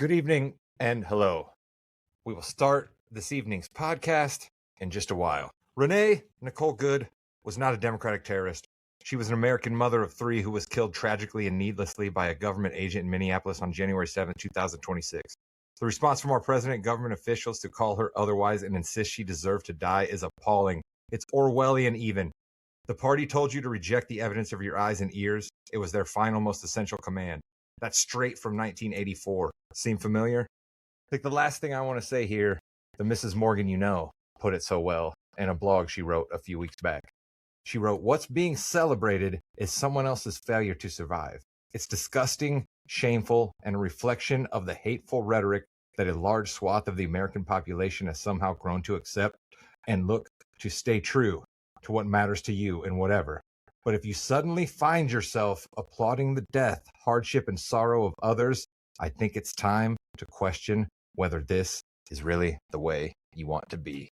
Good evening and hello. We will start this evening's podcast in just a while. Renee Nicole Good was not a Democratic terrorist. She was an American mother of three who was killed tragically and needlessly by a government agent in Minneapolis on January 7, 2026. The response from our president and government officials to call her otherwise and insist she deserved to die is appalling. It's Orwellian even. The party told you to reject the evidence of your eyes and ears. It was their final, most essential command. That's straight from 1984. Seem familiar? I think the last thing I want to say here, the Mrs. Morgan you know put it so well in a blog she wrote a few weeks back. She wrote, "What's being celebrated is someone else's failure to survive. It's disgusting, shameful, and a reflection of the hateful rhetoric that a large swath of the American population has somehow grown to accept and look to stay true to what matters to you and whatever. But if you suddenly find yourself applauding the death, hardship, and sorrow of others, I think it's time to question whether this is really the way you want to be."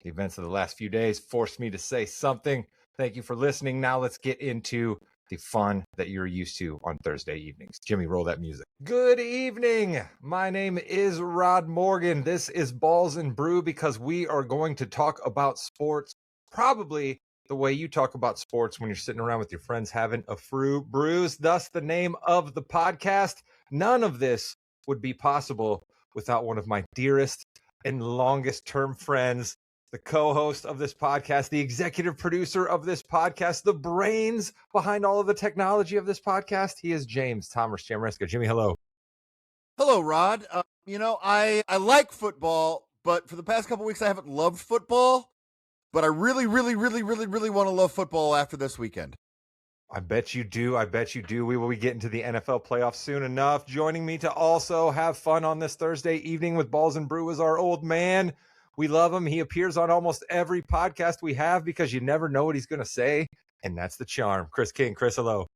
The events of the last few days forced me to say something. Thank you for listening. Now let's get into the fun that you're used to on Thursday evenings. Jimmy, roll that music. Good evening. My name is Rod Morgan. This is Balls and Brew because we are going to talk about sports, probably the way you talk about sports when you're sitting around with your friends having a few brews, thus the name of the podcast. None of this would be possible without one of my dearest and longest term friends, the co-host of this podcast, the executive producer of this podcast, the brains behind all of the technology of this podcast. He is James Thomas Chamreska. Jimmy, hello. Hello, Rod. I like football, but for the past couple weeks I haven't loved football. But I really want to love football after this weekend. I bet you do. We will be getting to the NFL playoffs soon enough. Joining me to also have fun on this Thursday evening with Balls and Brew is our old man. We love him. He appears on almost every podcast we have because you never know what he's going to say. And that's the charm. Chris King. Chris, hello.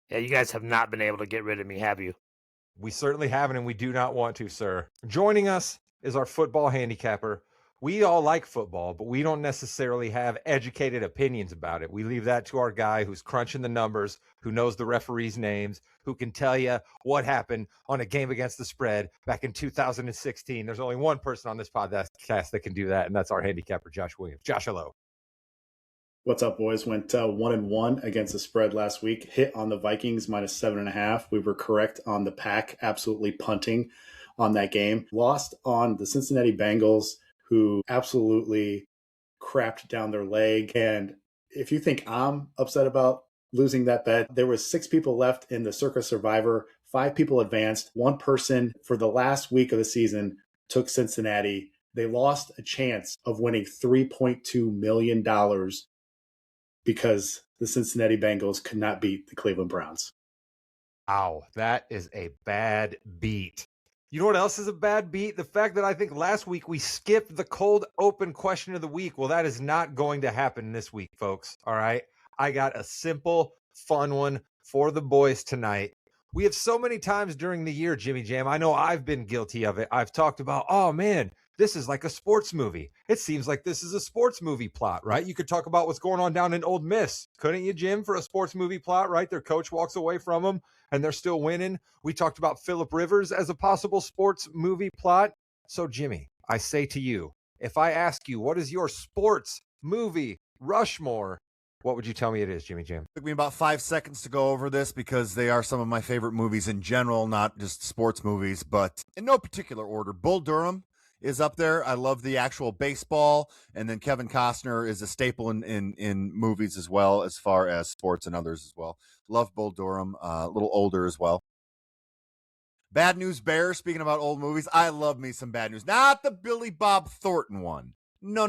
Yeah, you guys have not been able to get rid of me, have you? We certainly haven't, and we do not want to, sir. Joining us is our football handicapper. We all like football, but we don't necessarily have educated opinions about it. We leave that to our guy who's crunching the numbers, who knows the referees' names, who can tell you what happened on a game against the spread back in 2016. There's only one person on this podcast that can do that, and that's our handicapper, Josh Williams. Josh, hello. What's up, boys? Went 1-1 against the spread last week. Hit on the Vikings -7.5. We were correct on the Pack, absolutely punting on that game. Lost on the Cincinnati Bengals, who absolutely crapped down their leg. And if you think I'm upset about losing that bet, there was 6 people left in the Circa Survivor. 5 people advanced. 1 person for the last week of the season took Cincinnati. They lost a chance of winning $3.2 million because the Cincinnati Bengals could not beat the Cleveland Browns. Ow, that is a bad beat. You know what else is a bad beat? The fact that I think last week we skipped the cold open question of the week. Well, that is not going to happen this week, folks. All right. I got a simple, fun one for the boys tonight. We have so many times during the year, Jimmy Jam, I know I've been guilty of it. I've talked about, oh man, this is like a sports movie. It seems like this is a sports movie plot, right? You could talk about what's going on down in Ole Miss. Couldn't you, Jim, for a sports movie plot, right? Their coach walks away from them and they're still winning. We talked about Phillip Rivers as a possible sports movie plot. So, Jimmy, I say to you, if I ask you, what is your sports movie Rushmore? What would you tell me it is, Jimmy Jam? It took me about 5 seconds to go over this because they are some of my favorite movies in general, not just sports movies, but in no particular order. Bull Durham is up there. I love the actual baseball, and then Kevin Costner is a staple in movies as well, as far as sports and others as well. Love Bull Durham, a little older as well. Bad News Bears, speaking about old movies, I love me some Bad News. Not the Billy Bob Thornton one. No.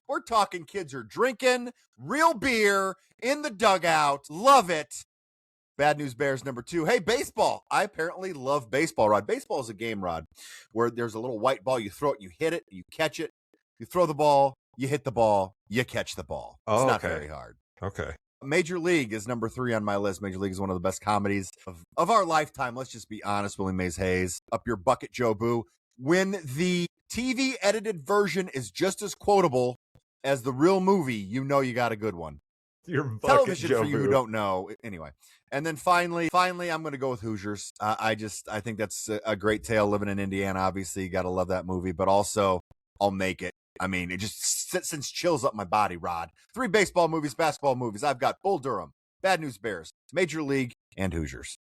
We're talking kids are drinking real beer in the dugout. Love it. Bad News Bears #2. Hey, baseball. I apparently love baseball, Rod. Baseball is a game, Rod, where there's a little white ball. You throw it, you hit it, you catch it. You throw the ball, you hit the ball, you catch the ball. It's not very hard. Okay. Major League is #3 on my list. Major League is one of the best comedies of our lifetime. Let's just be honest, Willie Mays Hayes. Up your bucket, Joe Boo. When the TV edited version is just as quotable as the real movie, you know you got a good one. You're fucking Television Joe for you who Boo. don't know. Anyway. And then finally, I'm going to go with Hoosiers. I think that's a great tale living in Indiana. Obviously, you got to love that movie, but also I'll make it. I mean, it just sends chills up my body, Rod. 3 baseball movies, basketball movies. I've got Bull Durham, Bad News Bears, Major League, and Hoosiers.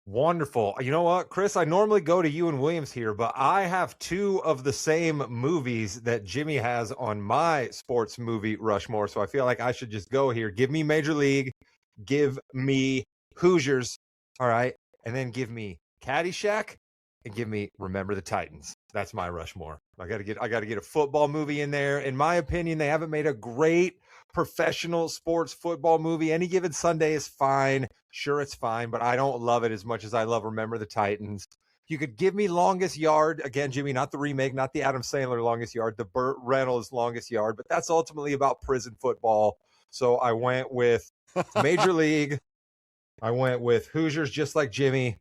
Wonderful. You know what, Chris? I normally go to you and Williams here, but I have 2 of the same movies that Jimmy has on my sports movie Rushmore, so I feel like I should just go here. Give me Major League, give me Hoosiers, all right, and then give me Caddyshack and give me Remember the Titans. That's my Rushmore. I got to get a football movie in there. In my opinion, they haven't made a great professional sports football movie. Any Given Sunday is fine. Sure, it's fine, but I don't love it as much as I love Remember the Titans. You could give me Longest Yard. Again, Jimmy, not the remake, not the Adam Sandler Longest Yard, the Burt Reynolds Longest Yard, but that's ultimately about prison football. So I went with Major League. I went with Hoosiers, just like Jimmy.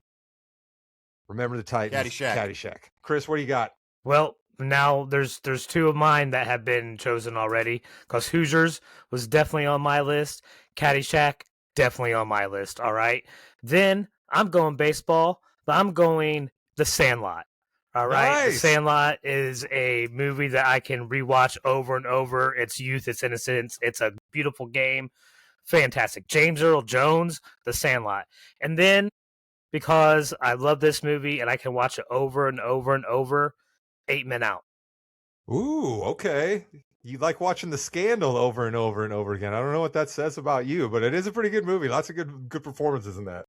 Remember the Titans. Caddyshack. Chris, what do you got? Well, now there's 2 of mine that have been chosen already, because Hoosiers was definitely on my list. Caddyshack, definitely on my list, all right? Then I'm going baseball, but I'm going The Sandlot, all right? Nice. The Sandlot is a movie that I can rewatch over and over. Its youth, its innocence. It's a beautiful game. Fantastic. James Earl Jones, The Sandlot. And then, because I love this movie and I can watch it over and over and over, 8 Men Out. Ooh, okay. You like watching The Scandal over and over and over again. I don't know what that says about you, but it is a pretty good movie. Lots of good performances in that.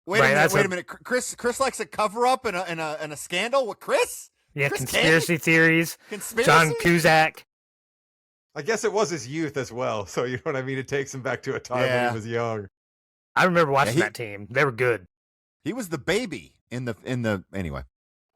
Wait a minute. Chris likes a cover up and a scandal with Chris? Yeah, Chris conspiracy theories. Conspiracy? John Cusack. I guess it was his youth as well. So you know what I mean? It takes him back to a time when he was young. I remember watching that team. They were good. He was the baby in the anyway.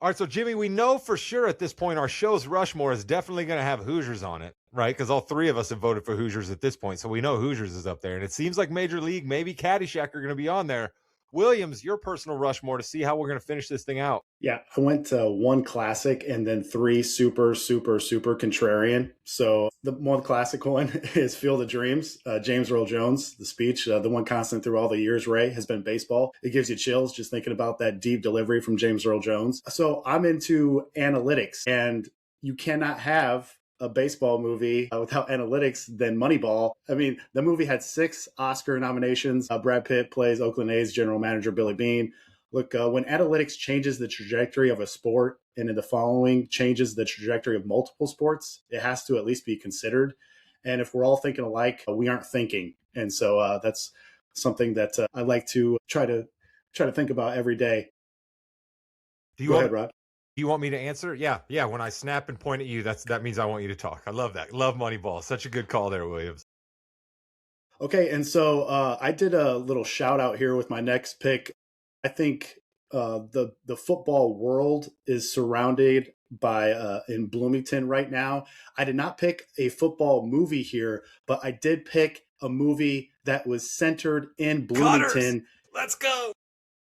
All right, so Jimmy, we know for sure at this point our show's Rushmore is definitely going to have Hoosiers on it, right? Because all 3 of us have voted for Hoosiers at this point, so we know Hoosiers is up there. And it seems like Major League, maybe Caddyshack are going to be on there. Williams, your personal Rushmore to see how we're going to finish this thing out. Yeah, I went to 1 classic and then 3 super contrarian. So the one classic one is Field of Dreams. James Earl Jones, the speech, the one constant through all the years, Ray, has been baseball. It gives you chills just thinking about that deep delivery from James Earl Jones. So I'm into analytics, and you cannot have a baseball movie without analytics than Moneyball. I mean, the movie had 6 Oscar nominations. Brad Pitt plays Oakland A's general manager Billy Beane. Look, when analytics changes the trajectory of a sport, and in the following changes the trajectory of multiple sports, it has to at least be considered. And if we're all thinking alike, we aren't thinking. And so that's something that I like to try to think about every day. Go ahead, Rod. You want me to answer? Yeah. When I snap and point at you, that means I want you to talk. I love that. Love Moneyball. Such a good call there, Williams. Okay, and so I did a little shout out here with my next pick. I think the football world is surrounded by in Bloomington right now. I did not pick a football movie here, but I did pick a movie that was centered in Bloomington. Cutters. Let's go.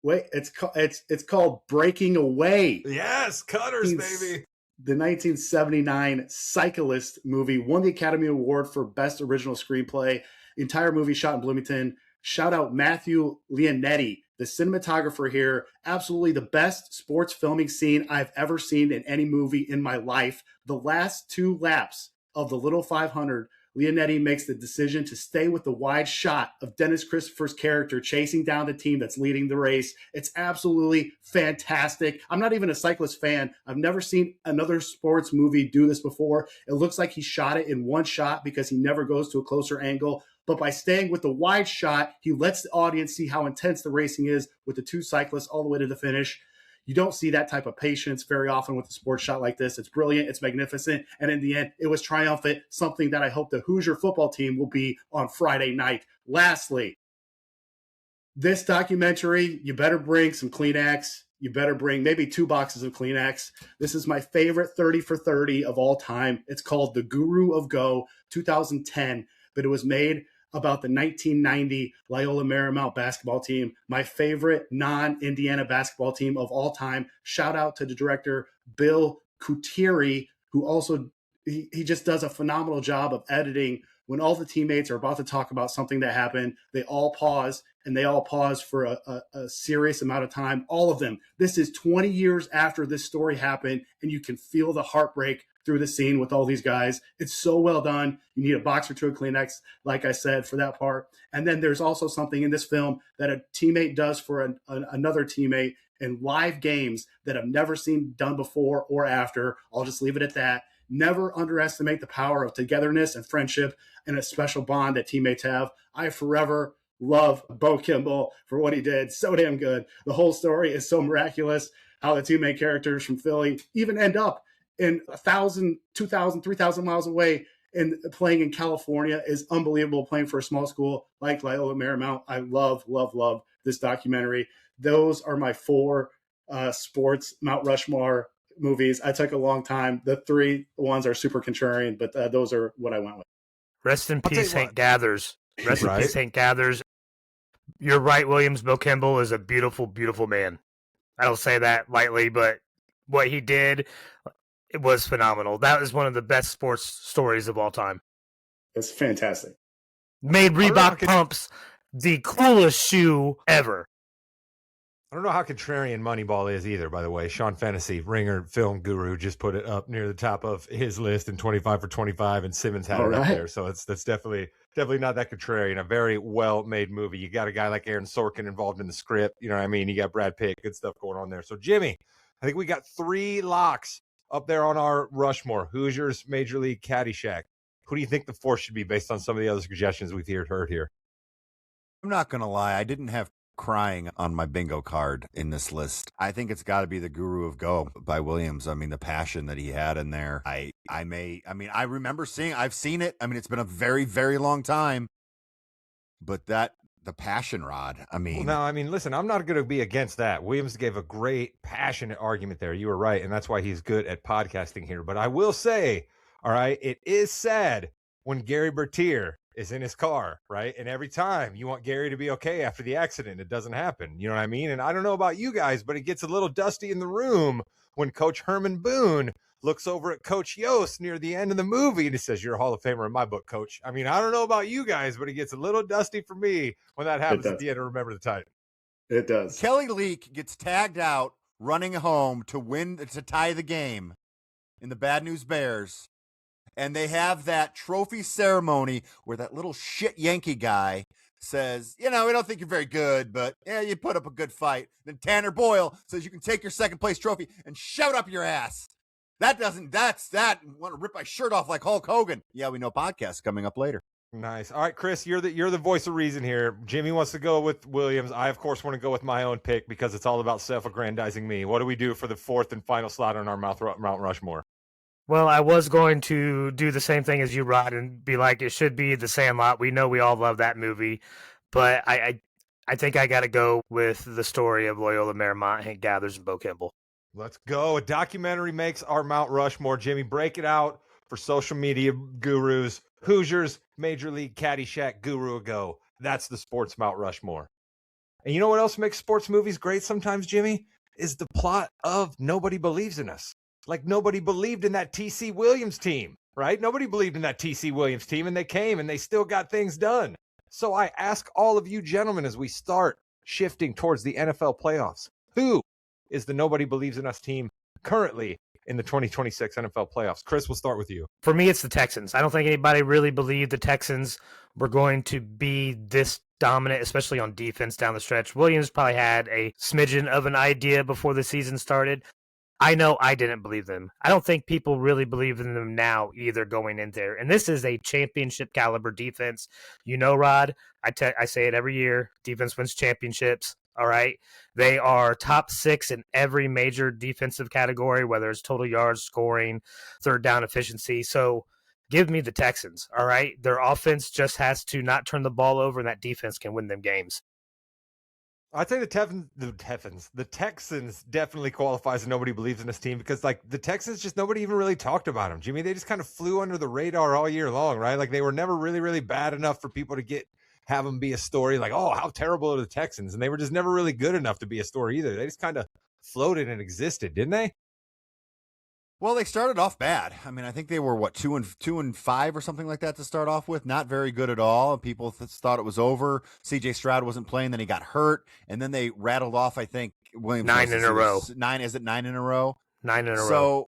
Wait, it's called Breaking Away. Yes, Cutters, baby. The 1979 Cyclist movie won the Academy Award for Best Original Screenplay. The entire movie shot in Bloomington. Shout out Matthew Leonetti, the cinematographer here. Absolutely the best sports filming scene I've ever seen in any movie in my life. The last 2 laps of the Little 500, Leonetti makes the decision to stay with the wide shot of Dennis Christopher's character chasing down the team that's leading the race. It's absolutely fantastic. I'm not even a cyclist fan. I've never seen another sports movie do this before. It looks like he shot it in 1 shot because he never goes to a closer angle. But by staying with the wide shot, he lets the audience see how intense the racing is with the 2 cyclists all the way to the finish. You don't see that type of patience very often with a sports shot like this. It's brilliant. It's magnificent. And in the end, it was triumphant, something that I hope the Hoosier football team will be on Friday night. Lastly, this documentary, you better bring some Kleenex. You better bring maybe 2 boxes of Kleenex. This is my favorite 30 for 30 of all time. It's called The Guru of Go, 2010, but it was made about the 1990 Loyola Marymount basketball team, my favorite non-Indiana basketball team of all time. Shout out to the director, Bill Coutieri, who also, he just does a phenomenal job of editing when all the teammates are about to talk about something that happened, they all pause, and they all pause for a serious amount of time. All of them. This is 20 years after this story happened, and you can feel the heartbreak through the scene with all these guys. It's so well done. You need a box or two of Kleenex, like I said, for that part. And then there's also something in this film that a teammate does for another teammate in live games that I've never seen done before or after. I'll just leave it at that. Never underestimate the power of togetherness and friendship and a special bond that teammates have. I forever love Bo Kimball for what he did. So damn good. The whole story is so miraculous. How the two main characters from Philly even end up in 1,000, 2,000, 3,000 miles away and playing in California is unbelievable. Playing for a small school like Loyola Marymount. I love, love, love this documentary. Those are my 4 sports Mount Rushmore movies. I took a long time. The 3 ones are super contrarian, but those are what I went with. Rest in peace, Hank Gathers. Rest in peace, Hank Gathers. You're right, Williams. Bo Kimball is a beautiful, beautiful man. I don't say that lightly, but what he did, it was phenomenal. That is one of the best sports stories of all time. It's fantastic. Made Reebok pumps the coolest shoe ever. I don't know how contrarian Moneyball is either, by the way. Sean Fantasy, ringer film guru, just put it up near the top of his list in 25 for 25, and Simmons had it up there. So that's definitely not that contrarian. A very well-made movie. You got a guy like Aaron Sorkin involved in the script. You know what I mean? You got Brad Pitt. Good stuff going on there. So, Jimmy, I think we got 3 locks up there on our Rushmore. Hoosiers, Major League, Caddyshack. Who do you think the 4th should be based on some of the other suggestions we've heard here? I'm not going to lie. I didn't have crying on my bingo card in this list. I think it's got to be The Guru of Go by Williams. I mean, the passion that he had in there. I remember I've seen it. I mean, it's been a very, very long time, but the passion rod. I mean, well, no, I mean, listen, I'm not going to be against that. Williams gave a great passionate argument there. You were right. And that's why he's good at podcasting here. But I will say, all right, it is sad when Gary Bertier is in his car, right? And every time you want Gary to be okay after the accident, it doesn't happen. You know what I mean? And I don't know about you guys, but it gets a little dusty in the room when Coach Herman Boone looks over at Coach Yost near the end of the movie and he says, "You're a Hall of Famer in my book, Coach." I mean, I don't know about you guys, but it gets a little dusty for me when that happens at the end of Remember the Titan. It does. Kelly Leak gets tagged out running home to tie the game in the Bad News Bears. And they have that trophy ceremony where that little shit Yankee guy says, we don't think you're very good, but yeah, you put up a good fight. Then Tanner Boyle says you can take your 2nd place trophy and shove it up your ass. That's that. Want to rip my shirt off like Hulk Hogan. Yeah, we know podcasts coming up later. Nice. All right, Chris, you're the voice of reason here. Jimmy wants to go with Williams. I, of course, want to go with my own pick because it's all about self-aggrandizing me. What do we do for the 4th and final slot on our Mount Rushmore? Well, I was going to do the same thing as you, Rod, and be like, it should be The Sandlot. We know we all love that movie, but I think I got to go with the story of Loyola Marymount, Hank Gathers, and Bo Kimball. Let's go. A documentary makes our Mount Rushmore. Jimmy, break it out for social media gurus. Hoosiers, Major League, Caddyshack, Guru Go. That's the sports Mount Rushmore. And you know what else makes sports movies great sometimes, Jimmy? Is the plot of Nobody Believes in Us. Like nobody believed in that T.C. Williams team, right? Nobody believed in that T.C. Williams team, and they came and they still got things done. So I ask all of you gentlemen as we start shifting towards the NFL playoffs, who is the Nobody Believes in Us team currently in the 2026 NFL playoffs? Chris, we'll start with you. For me, it's the Texans. I don't think anybody really believed the Texans were going to be this dominant, especially on defense down the stretch. Williams probably had a smidgen of an idea before the season started. I know I didn't believe them. I don't think people really believe in them now either going in there. And this is a championship caliber defense. You know, Rod, I say it every year. Defense wins championships. All right. They are top 6 in every major defensive category, whether it's total yards, scoring, third down efficiency. So give me the Texans. All right. Their offense just has to not turn the ball over, and that defense can win them games. I'd say the Texans definitely qualifies, and nobody believes in this team because, like, the Texans just nobody even really talked about them. Jimmy, they just kind of flew under the radar all year long, right? Like, they were never really, really bad enough for people to have them be a story like, oh, how terrible are the Texans? And they were just never really good enough to be a story either. They just kind of floated and existed, didn't they? Well, they started off bad. I mean, I think they were 2-5 or something like that to start off with. Not very good at all. People thought it was over. CJ Stroud wasn't playing, then he got hurt, and then they rattled off. I think Williams 9 in a row. 9 is it 9 in a row? 9 in a row. So,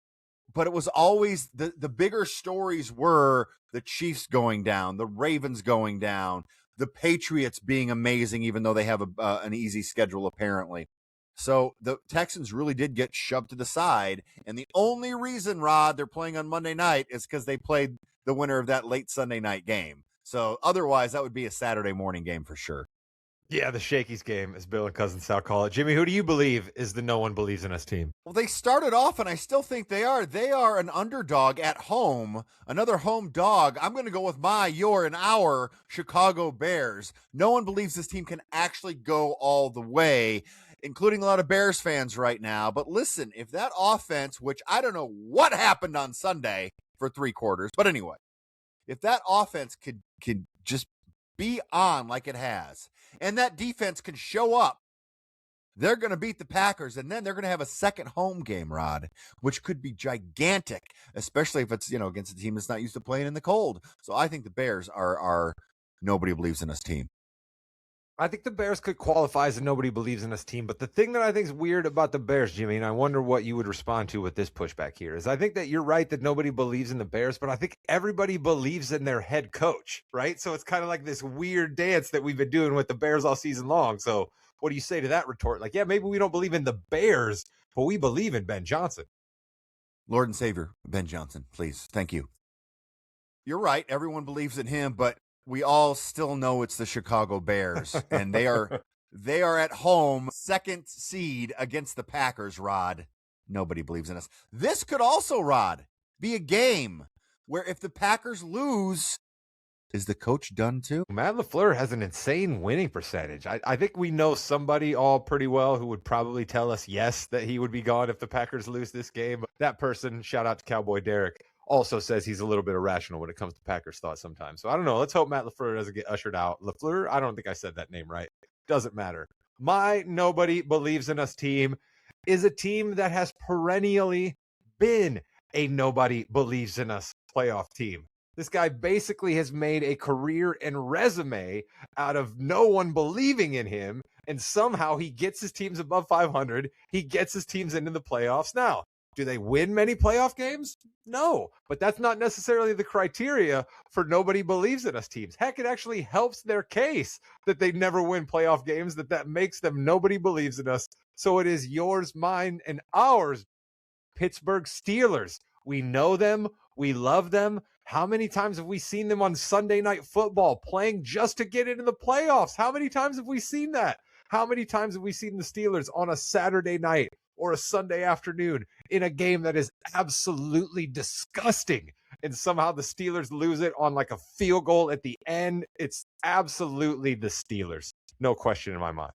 but it was always the bigger stories were the Chiefs going down, the Ravens going down, the Patriots being amazing, even though they have an easy schedule apparently. So the Texans really did get shoved to the side. And the only reason, Rod, they're playing on Monday night is because they played the winner of that late Sunday night game. So otherwise, that would be a Saturday morning game for sure. Yeah, the Shakey's game, as Bill and Cousin Sal call it. Jimmy, who do you believe is the no one believes in us team? Well, they started off, and I still think they are. They are an underdog at home, another home dog. I'm going to go with your, and our Chicago Bears. No one believes this team can actually go all the way, including a lot of Bears fans right now. But listen, if that offense, which I don't know what happened on Sunday for 3 quarters, but anyway, if that offense could just be on like it has, and that defense can show up, they're going to beat the Packers, and then they're going to have a second home game, Rod, which could be gigantic, especially if it's, against a team that's not used to playing in the cold. So I think the Bears are nobody believes in us team. I think the Bears could qualify as a nobody believes in us team, but the thing that I think is weird about the Bears, Jimmy, and I wonder what you would respond to with this pushback here, is I think that you're right that nobody believes in the Bears, but I think everybody believes in their head coach, right? So it's kind of like this weird dance that we've been doing with the Bears all season long. So what do you say to that retort? Like, yeah, maybe we don't believe in the Bears, but we believe in Ben Johnson. Lord and Savior, Ben Johnson, please. Thank you. You're right. Everyone believes in him, but we all still know it's the Chicago Bears, and they are at home, second seed against the Packers, Rod. Nobody believes in us. This could also, Rod, be a game where if the Packers lose, is the coach done too? Matt LaFleur has an insane winning percentage. I think we know somebody all pretty well who would probably tell us yes, that he would be gone if the Packers lose this game. That person, shout out to Cowboy Derek, also says he's a little bit irrational when it comes to Packers thoughts sometimes. So I don't know. Let's hope Matt LaFleur doesn't get ushered out. LaFleur, I don't think I said that name right. Doesn't matter. My nobody believes in us team is a team that has perennially been a nobody believes in us playoff team. This guy basically has made a career and resume out of no one believing in him, and somehow he gets his teams above 500. He gets his teams into the playoffs. Now, do they win many playoff games? No, but that's not necessarily the criteria for nobody believes in us teams. Heck, it actually helps their case that they never win playoff games, that makes them nobody believes in us. So it is yours, mine, and ours, Pittsburgh Steelers. We know them. We love them. How many times have we seen them on Sunday Night Football playing just to get into the playoffs? How many times have we seen that? How many times have we seen the Steelers on a Saturday night or a Sunday afternoon in a game that is absolutely disgusting, and somehow the Steelers lose it on like a field goal at the end? It's absolutely the Steelers. No question in my mind.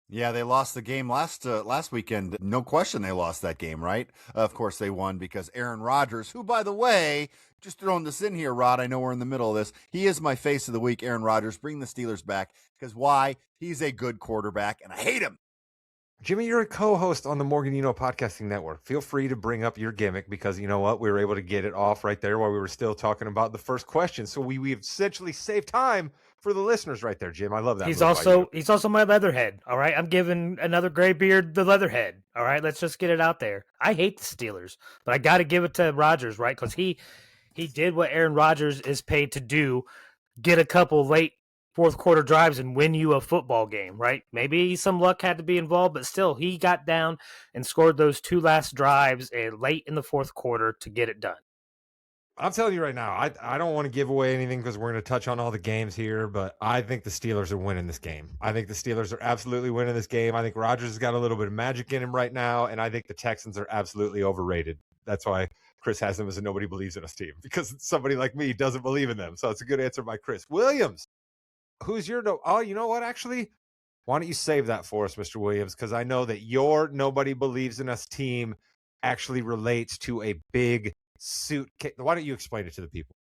Yeah, they lost the game last weekend. No question they lost that game, right? Of course they won because Aaron Rodgers, who, by the way, just throwing this in here, Rod, I know we're in the middle of this. He is my face of the week, Aaron Rodgers. Bring the Steelers back because why? He's a good quarterback, and I hate him. Jimmy, you're a co-host on the Morganino Podcasting Network. Feel free to bring up your gimmick because you know what? We were able to get it off right there while we were still talking about the first question. So we essentially saved time for the listeners right there, Jim. I love that. He's also my Leatherhead. All right. I'm giving another gray beard the Leatherhead. All right. Let's just get it out there. I hate the Steelers, but I got to give it to Rodgers, right? Because he did what Aaron Rodgers is paid to do, get a couple late fourth quarter drives and win you a football game, right? Maybe some luck had to be involved, but still he got down and scored those 2 last drives late in the fourth quarter to get it done. I'm telling you right now, I don't want to give away anything because we're going to touch on all the games here, but I think the Steelers are winning this game. I think the Steelers are absolutely winning this game. I think Rodgers has got a little bit of magic in him right now, and I think the Texans are absolutely overrated. That's why Chris has them as a nobody believes in us team, because somebody like me doesn't believe in them. So it's a good answer by Chris. Williams, who's your oh, you know what, actually? Why don't you save that for us, Mr. Williams, because I know that your nobody believes in us team actually relates to a big Suitcase. Why don't you explain it to the people?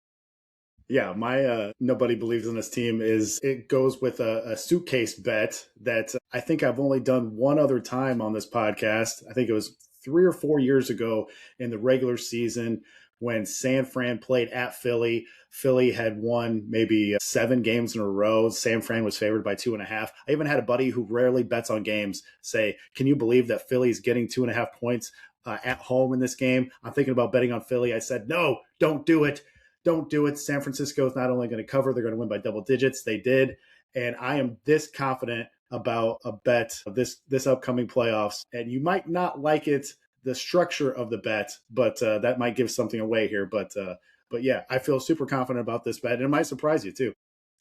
Yeah, my nobody believes in this team it goes with a suitcase bet that I think I've only done one other time on this podcast. I think it was 3 or 4 years ago in the regular season when San Fran played at Philly. Philly had won maybe 7 games in a row. San Fran was favored by 2.5. I even had a buddy who rarely bets on games say, can you believe that Philly's getting 2.5 points at home in this game? I'm thinking about betting on Philly. I said, no, don't do it. Don't do it. San Francisco is not only going to cover, they're going to win by double digits. They did. And I am this confident about a bet of this upcoming playoffs. And you might not like it, the structure of the bet, but that might give something away here. But yeah, I feel super confident about this bet, and it might surprise you too.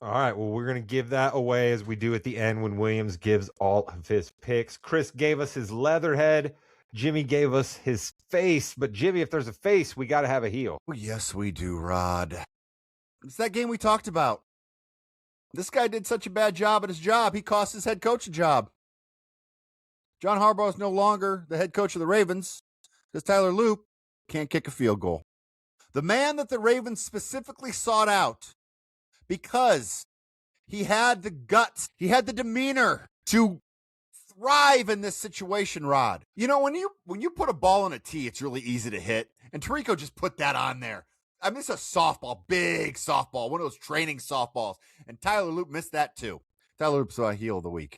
All right, well, we're going to give that away as we do at the end when Williams gives all of his picks. Chris gave us his leatherhead. Jimmy gave us his face. But, Jimmy, if there's a face, we got to have a heel. Well, yes, we do, Rod. It's that game we talked about. This guy did such a bad job at his job, he cost his head coach a job. John Harbaugh is no longer the head coach of the Ravens because Tyler Loop can't kick a field goal. The man that the Ravens specifically sought out because he had the guts, he had the demeanor to thrive in this situation, Rod. You know, when you put a ball on a tee, it's really easy to hit, and Tirico just put that on there. I mean, it's a softball, big softball, one of those training softballs, and Tyler Loop missed that too. Tyler Loop's heel of the week.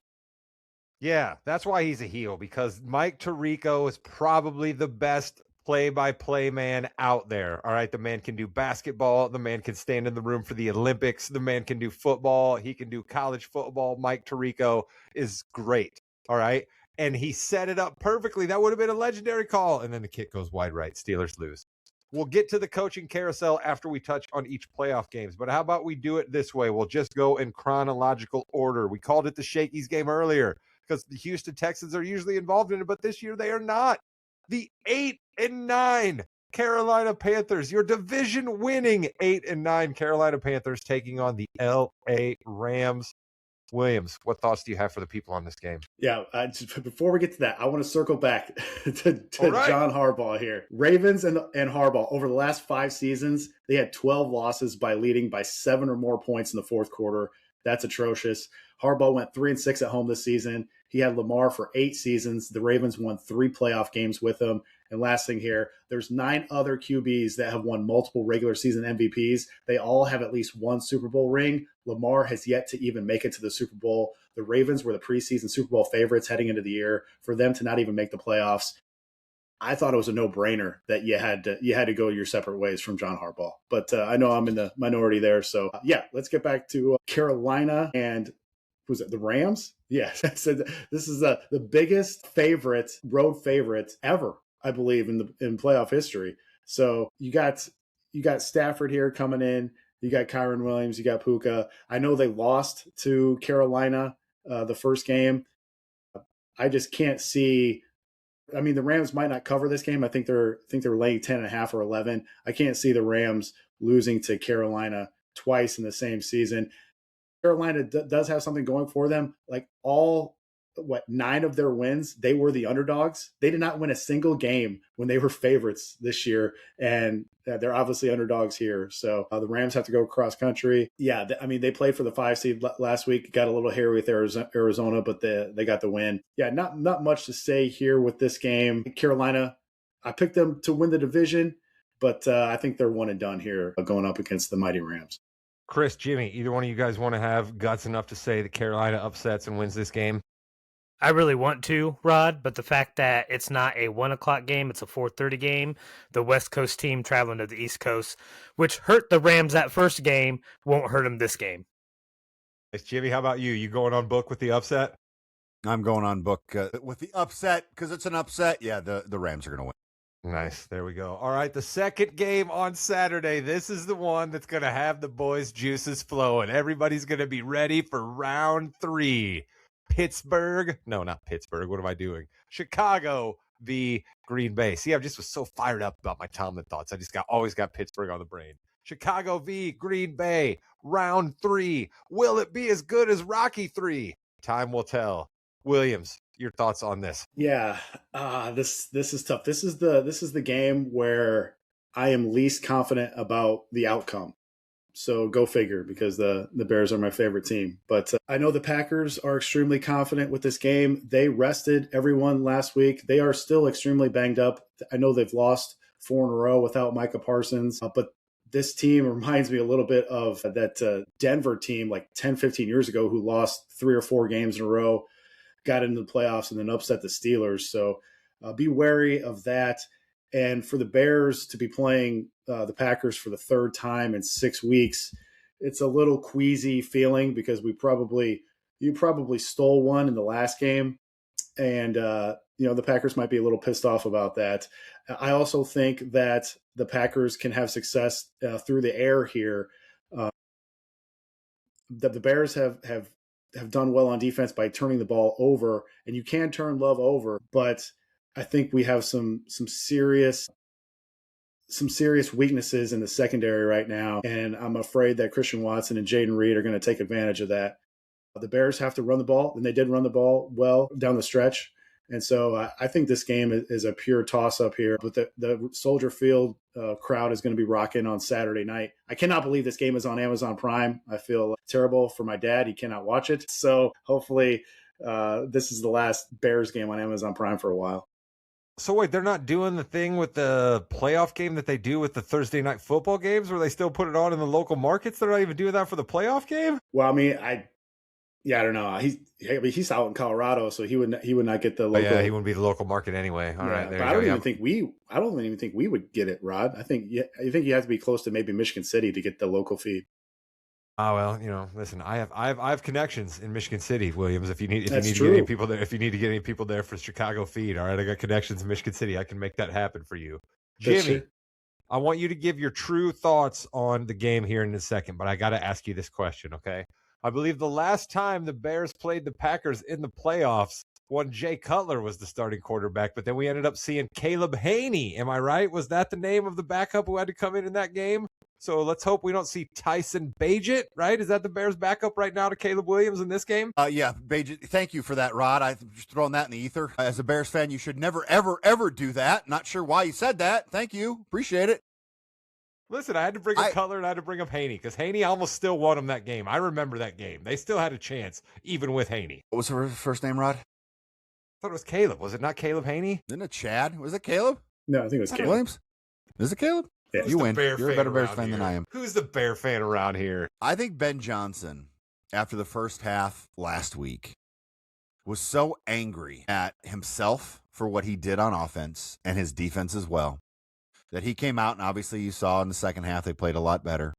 Yeah, that's why he's a heel, because Mike Tirico is probably the best play-by-play man out there. All right, the man can do basketball. The man can stand in the room for the Olympics. The man can do football. He can do college football. Mike Tirico is great. All right, and he set it up perfectly. That would have been a legendary call, and then the kick goes wide right. Steelers lose. We'll get to the coaching carousel after we touch on each playoff games, but how about we do it this way? We'll just go in chronological order. We called it the Shakey's game earlier because the Houston Texans are usually involved in it, but this year they are not. The 8-9 Carolina Panthers, your division-winning 8-9 Carolina Panthers taking on the LA Rams. Williams, what thoughts do you have for the people on this game? Yeah, before we get to that, I want to circle back to right. John Harbaugh here. Ravens and Harbaugh, over the last 5 seasons, they had 12 losses by leading by 7 or more points in the fourth quarter. That's atrocious. Harbaugh went 3-6 at home this season. He had Lamar for 8 seasons. The Ravens won 3 playoff games with him. And last thing here, there's 9 other QBs that have won multiple regular season MVPs. They all have at least 1 Super Bowl ring. Lamar has yet to even make it to the Super Bowl. The Ravens were the preseason Super Bowl favorites heading into the year. For them to not even make the playoffs, I thought it was a no-brainer that you had to go your separate ways from John Harbaugh. But I know I'm in the minority there. So, yeah, let's get back to Carolina and was it the Rams? Yes. So this is the biggest road favorite ever, I believe, in playoff history. So you got Stafford here coming in. You got Kyron Williams. You got Puka. I know they lost to Carolina the first game. I just can't see. I mean, the Rams might not cover this game. I think they're laying 10.5 or 11. I can't see the Rams losing to Carolina twice in the same season. Carolina does have something going for them. Like 9 of their wins, they were the underdogs. They did not win a single game when they were favorites this year, and they're obviously underdogs here. So the Rams have to go cross country. Yeah, I mean, they played for the 5 seed last week, got a little hairy with Arizona, but they got the win. Yeah, not much to say here with this game. Carolina, I picked them to win the division, but I think they're one and done here going up against the mighty Rams. Chris, Jimmy, either one of you guys want to have guts enough to say that Carolina upsets and wins this game? I really want to, Rod, but the fact that it's not a 1:00 game, it's a 4:30 game, the West Coast team traveling to the East Coast, which hurt the Rams that first game, won't hurt them this game. Jimmy, how about you? You going on book with the upset? I'm going on book with the upset because it's an upset. Yeah, the Rams are going to win. Nice. There we go. All right, the second game on Saturday. This is the one that's going to have the boys' juices flowing. Everybody's going to be ready for round 3. Pittsburgh. No, not Pittsburgh. What am I doing? Chicago v. Green Bay. See, I just was so fired up about my Tomlin thoughts. I just always got Pittsburgh on the brain. Chicago v. Green Bay. Round 3. Will it be as good as Rocky 3? Time will tell. Williams, your thoughts on this? Yeah, this is tough. This is the game where I am least confident about the outcome. So go figure, because the Bears are my favorite team. But I know the Packers are extremely confident with this game. They rested everyone last week. They are still extremely banged up. I know they've lost 4 in a row without Micah Parsons, but this team reminds me a little bit of that Denver team like 10, 15 years ago who lost 3 or 4 games in a row, got into the playoffs, and then upset the Steelers. So be wary of that. And for the Bears to be playing the Packers for the 3rd time in 6 weeks, it's a little queasy feeling, because you probably stole one in the last game. And, the Packers might be a little pissed off about that. I also think that the Packers can have success through the air here. That the Bears have done well on defense by turning the ball over, and you can turn Love over, but I think we have some serious weaknesses in the secondary right now, and I'm afraid that Christian Watson and Jaden Reed are going to take advantage of that. The Bears have to run the ball, and they did run the ball well down the stretch. And so I think this game is a pure toss-up here. But the Soldier Field crowd is going to be rocking on Saturday night. I cannot believe this game is on Amazon Prime. I feel terrible for my dad. He cannot watch it. So hopefully this is the last Bears game on Amazon Prime for a while. So wait, they're not doing the thing with the playoff game that they do with the Thursday night football games where they still put it on in the local markets? They're not even doing that for the playoff game? Well, I mean, I don't know. He's out in Colorado, so he would not get the local. Oh, yeah, he wouldn't be the local market anyway. All right, but I don't even think we would get it, Rod. I think you have to be close to maybe Michigan City to get the local feed. Oh well, listen, I have connections in Michigan City, Williams. If you need to get any people there for Chicago feed, all right, I got connections in Michigan City. I can make that happen for you, Jimmy. I want you to give your true thoughts on the game here in a second, but I got to ask you this question, okay? I believe the last time the Bears played the Packers in the playoffs, when Jay Cutler was the starting quarterback, but then we ended up seeing Caleb Haney. Am I right? Was that the name of the backup who had to come in that game? So let's hope we don't see Tyson Bagent, right? Is that the Bears' backup right now to Caleb Williams in this game? Yeah, Bagent. Thank you for that, Rod. I'm just throwing that in the ether. As a Bears fan, you should never, ever, ever do that. Not sure why you said that. Thank you. Appreciate it. Listen, I had to bring up Cutler and I had to bring up Haney because Haney almost still won him that game. I remember that game. They still had a chance, even with Haney. What was her first name, Rod? I thought it was Caleb. Was it not Caleb Haney? Isn't it Chad? Was it Caleb? No, I think it was Caleb. Williams? Is it Caleb? Yeah. You win. You're a better Bears fan than I am. Who's the Bear fan around here? I think Ben Johnson, after the first half last week, was so angry at himself for what he did on offense and his defense as well, that he came out, and obviously you saw in the second half they played a lot better.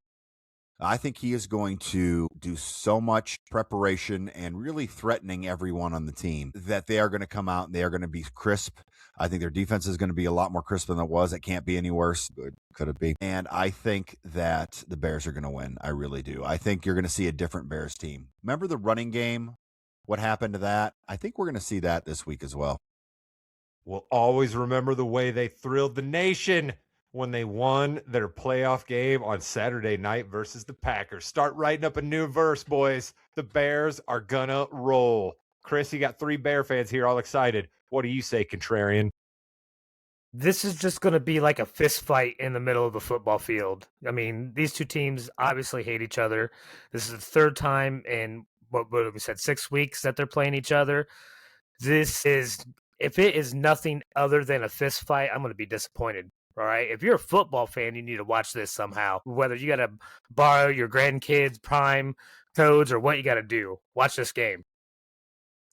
I think he is going to do so much preparation and really threatening everyone on the team that they are going to come out and they are going to be crisp. I think their defense is going to be a lot more crisp than it was. It can't be any worse. Could it be? And I think that the Bears are going to win. I really do. I think you're going to see a different Bears team. Remember the running game? What happened to that? I think we're going to see that this week as well. We'll always remember the way they thrilled the nation when they won their playoff game on Saturday night versus the Packers. Start writing up a new verse, boys. The Bears are gonna roll. Chris, you got 3 Bear fans here all excited. What do you say, contrarian? This is just going to be like a fist fight in the middle of the football field. I mean, these two teams obviously hate each other. This is the 3rd time in, what we said, 6 weeks that they're playing each other. This is, if it is nothing other than a fist fight, I'm going to be disappointed. All right. If you're a football fan, you need to watch this somehow. Whether you got to borrow your grandkids' Prime codes or what you got to do, watch this game.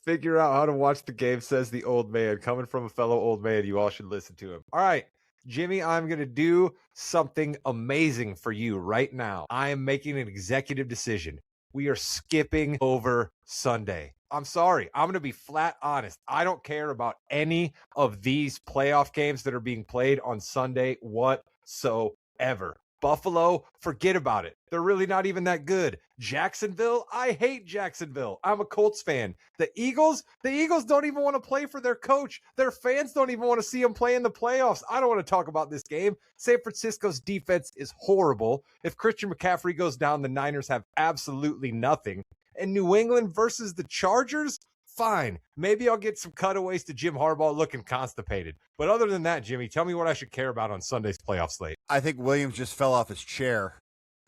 Figure out how to watch the game, says the old man. Coming from a fellow old man, you all should listen to him. All right, Jimmy, I'm going to do something amazing for you right now. I am making an executive decision. We are skipping over Sunday. I'm sorry. I'm going to be flat honest. I don't care about any of these playoff games that are being played on Sunday whatsoever. Buffalo, forget about it. They're really not even that good. Jacksonville, I hate Jacksonville. I'm a Colts fan. The Eagles don't even want to play for their coach. Their fans don't even want to see them play in the playoffs. I don't want to talk about this game. San Francisco's defense is horrible. If Christian McCaffrey goes down, the Niners have absolutely nothing. And New England versus the Chargers, fine. Maybe I'll get some cutaways to Jim Harbaugh looking constipated. But other than that, Jimmy, tell me what I should care about on Sunday's playoff slate. I think Williams just fell off his chair.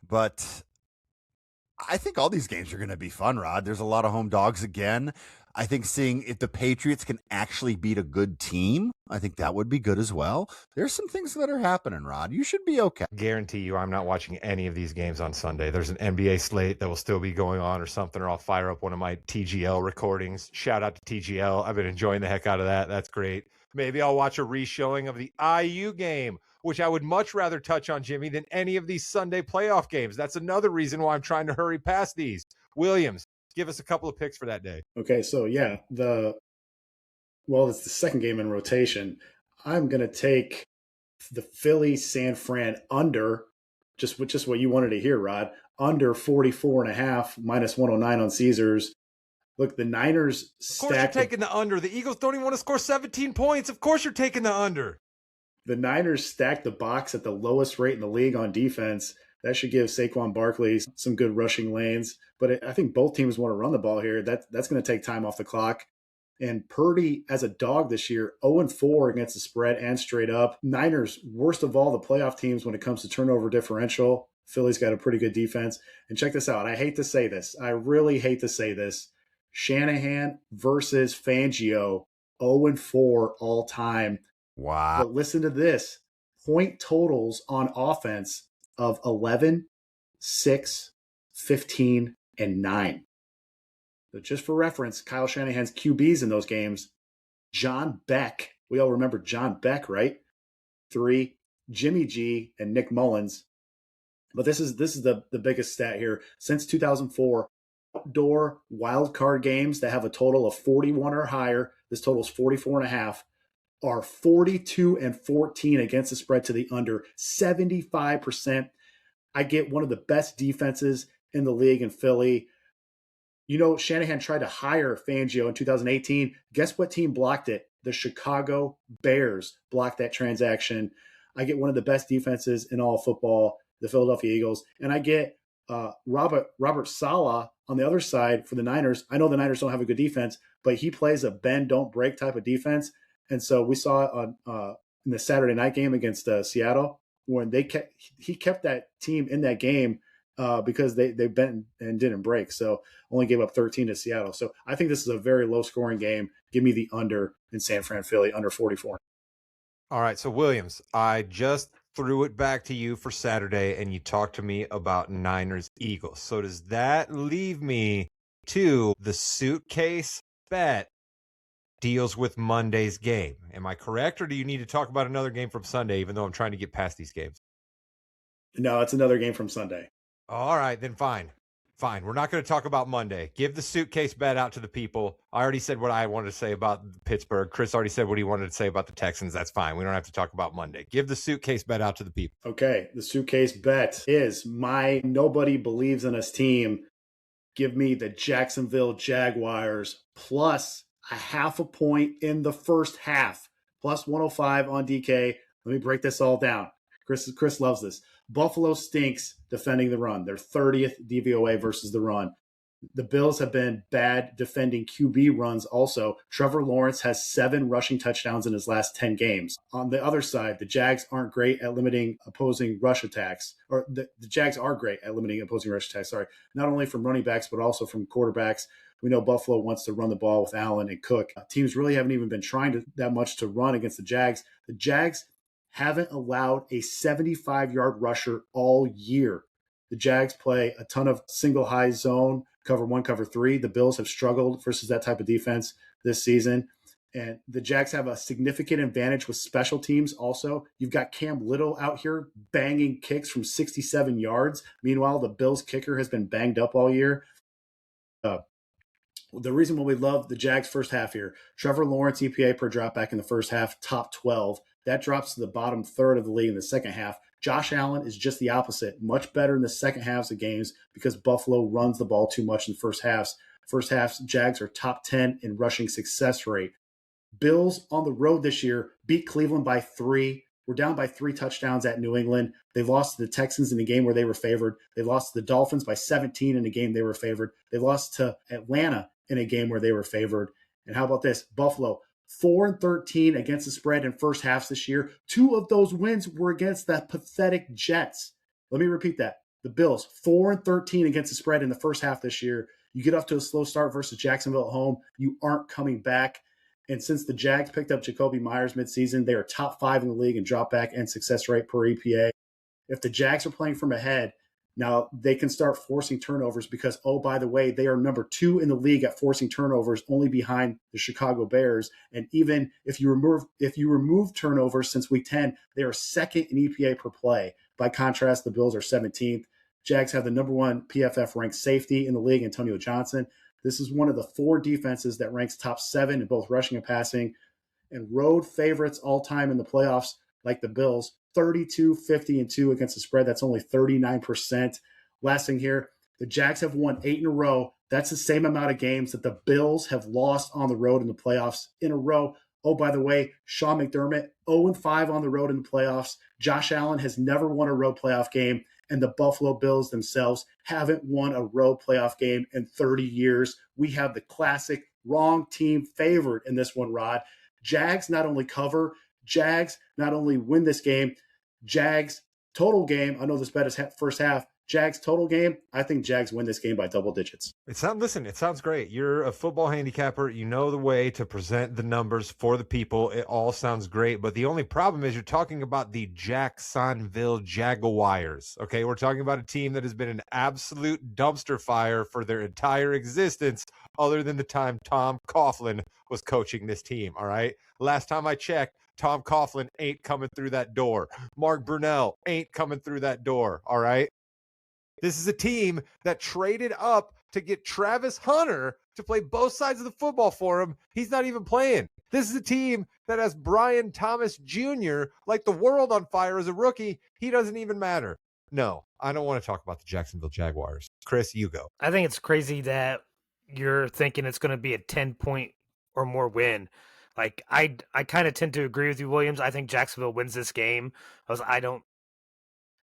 But I think all these games are going to be fun, Rod. There's a lot of home dogs again. I think seeing if the Patriots can actually beat a good team, I think that would be good as well. There's some things that are happening, Rod. You should be okay. Guarantee you I'm not watching any of these games on Sunday. There's an NBA slate that will still be going on or something, or I'll fire up one of my TGL recordings. Shout out to TGL. I've been enjoying the heck out of that. That's great. Maybe I'll watch a re-showing of the IU game, which I would much rather touch on, Jimmy, than any of these Sunday playoff games. That's another reason why I'm trying to hurry past these. Williams, give us a couple of picks for that day. Okay, so yeah, it's the second game in rotation. I'm going to take the Philly San Fran under, just what you wanted to hear, Rod, under 44.5, minus 109 on Caesars. Look, the Niners stacked. Of course you're taking the under. The Eagles don't even want to score 17 points. Of course you're taking the under. The Niners stacked the box at the lowest rate in the league on defense. That should give Saquon Barkley some good rushing lanes. But I think both teams want to run the ball here. That's going to take time off the clock. And Purdy, as a dog this year, 0-4 against the spread and straight up. Niners, worst of all the playoff teams when it comes to turnover differential. Philly's got a pretty good defense. And check this out. I hate to say this. I really hate to say this. Shanahan versus Fangio, 0-4 all time. Wow. But listen to this. Point totals on offense of 11, 6, 15, and 9. So just for reference, Kyle Shanahan's QBs in those games, John Beck. We all remember John Beck, right? 3, Jimmy G, and Nick Mullins. But this is the biggest stat here. Since 2004, outdoor wildcard games that have a total of 41 or higher, this total is 44.5, are 42-14 against the spread to the under, 75%. I get one of the best defenses in the league in Philly. You know, Shanahan tried to hire Fangio in 2018. Guess what team blocked it? The Chicago Bears blocked that transaction. I get one of the best defenses in all football, the Philadelphia Eagles. And I get Robert Saleh on the other side for the Niners. I know the Niners don't have a good defense, but he plays a bend, don't break type of defense. And so we saw it on in the Saturday night game against Seattle when he kept that team in that game because they bent and didn't break. So only gave up 13 to Seattle. So I think this is a very low scoring game. Give me the under in San Fran, Philly, under 44. All right. So Williams, I just threw it back to you for Saturday and you talked to me about Niners Eagles. So does that leave me to the Suitcase bet deals with Monday's game? Am I correct? Or do you need to talk about another game from Sunday, even though I'm trying to get past these games? No, it's another game from Sunday. All right, then fine. We're not going to talk about Monday. Give the Suitcase bet out to the people. I already said what I wanted to say about Pittsburgh. Chris already said what he wanted to say about the Texans. That's fine. We don't have to talk about Monday. Give the Suitcase bet out to the people. Okay, the Suitcase bet is my nobody believes in us team. Give me the Jacksonville Jaguars plus a 0.5 point in the first half, plus 105 on DK. Let me break this all down. Chris loves this. Buffalo stinks defending the run. They're 30th DVOA versus the run. The Bills have been bad defending QB runs also. Trevor Lawrence has 7 rushing touchdowns in his last 10 games. On the other side, the Jags aren't great at limiting opposing rush attacks. Or the Jags are great at limiting opposing rush attacks, not only from running backs, but also from quarterbacks. We know Buffalo wants to run the ball with Allen and Cook. Teams really haven't even been trying that much to run against the Jags. The Jags haven't allowed a 75-yard rusher all year. The Jags play a ton of single high zone, cover 1, cover 3. The Bills have struggled versus that type of defense this season. And the Jags have a significant advantage with special teams also. You've got Cam Little out here banging kicks from 67 yards. Meanwhile, the Bills kicker has been banged up all year. The reason why we love the Jags first half here, Trevor Lawrence EPA per dropback in the first half, top 12. That drops to the bottom third of the league in the second half. Josh Allen is just the opposite, much better in the second halves of games because Buffalo runs the ball too much in the first halves. First halves, Jags are top 10 in rushing success rate. Bills on the road this year beat Cleveland by 3. We're down by 3 touchdowns at New England. They lost to the Texans in a game where they were favored. They lost to the Dolphins by 17 in a game they were favored. They lost to Atlanta in a game where they were favored. And how about this? Buffalo, 4-13 against the spread in first halves this year. 2 of those wins were against the pathetic Jets. Let me repeat that. The Bills, 4-13 against the spread in the first half this year. You get off to a slow start versus Jacksonville at home. You aren't coming back. And since the Jags picked up Jacoby Myers midseason, they are top 5 in the league in dropback and success rate per EPA. If the Jags are playing from ahead, now they can start forcing turnovers because, oh, by the way, they are number 2 in the league at forcing turnovers, only behind the Chicago Bears. And even if you remove turnovers since week 10, they are second in EPA per play. By contrast, the Bills are 17th. Jags have the number 1 PFF ranked safety in the league, Antonio Johnson. This is one of the 4 defenses that ranks top 7 in both rushing and passing. And road favorites all time in the playoffs, like the Bills, 32, 50, and 2 against the spread. That's only 39%. Last thing here, the Jags have won 8 in a row. That's the same amount of games that the Bills have lost on the road in the playoffs in a row. Oh, by the way, Sean McDermott, 0-5 on the road in the playoffs. Josh Allen has never won a road playoff game, and the Buffalo Bills themselves haven't won a road playoff game in 30 years. We have the classic wrong team favored in this one, Rod. Jags not only cover, Jags not only win this game, Jags total game. I know this bet is first half. Jags total game. I think Jags win this game by double digits. It sounds great. You're a football handicapper. You know the way to present the numbers for the people. It all sounds great. But the only problem is you're talking about the Jacksonville Jaguars. Okay, we're talking about a team that has been an absolute dumpster fire for their entire existence, other than the time Tom Coughlin was coaching this team. All right. Last time I checked, Tom Coughlin ain't coming through that door. Mark Brunell ain't coming through that door. All right. This is a team that traded up to get Travis Hunter to play both sides of the football for him. He's not even playing. This is a team that has Brian Thomas Jr. like the world on fire as a rookie. He doesn't even matter. No, I don't want to talk about the Jacksonville Jaguars. Chris, you go. I think it's crazy that you're thinking it's going to be a 10-point or more win. Like I kind of tend to agree with you, Williams. I think Jacksonville wins this game. I don't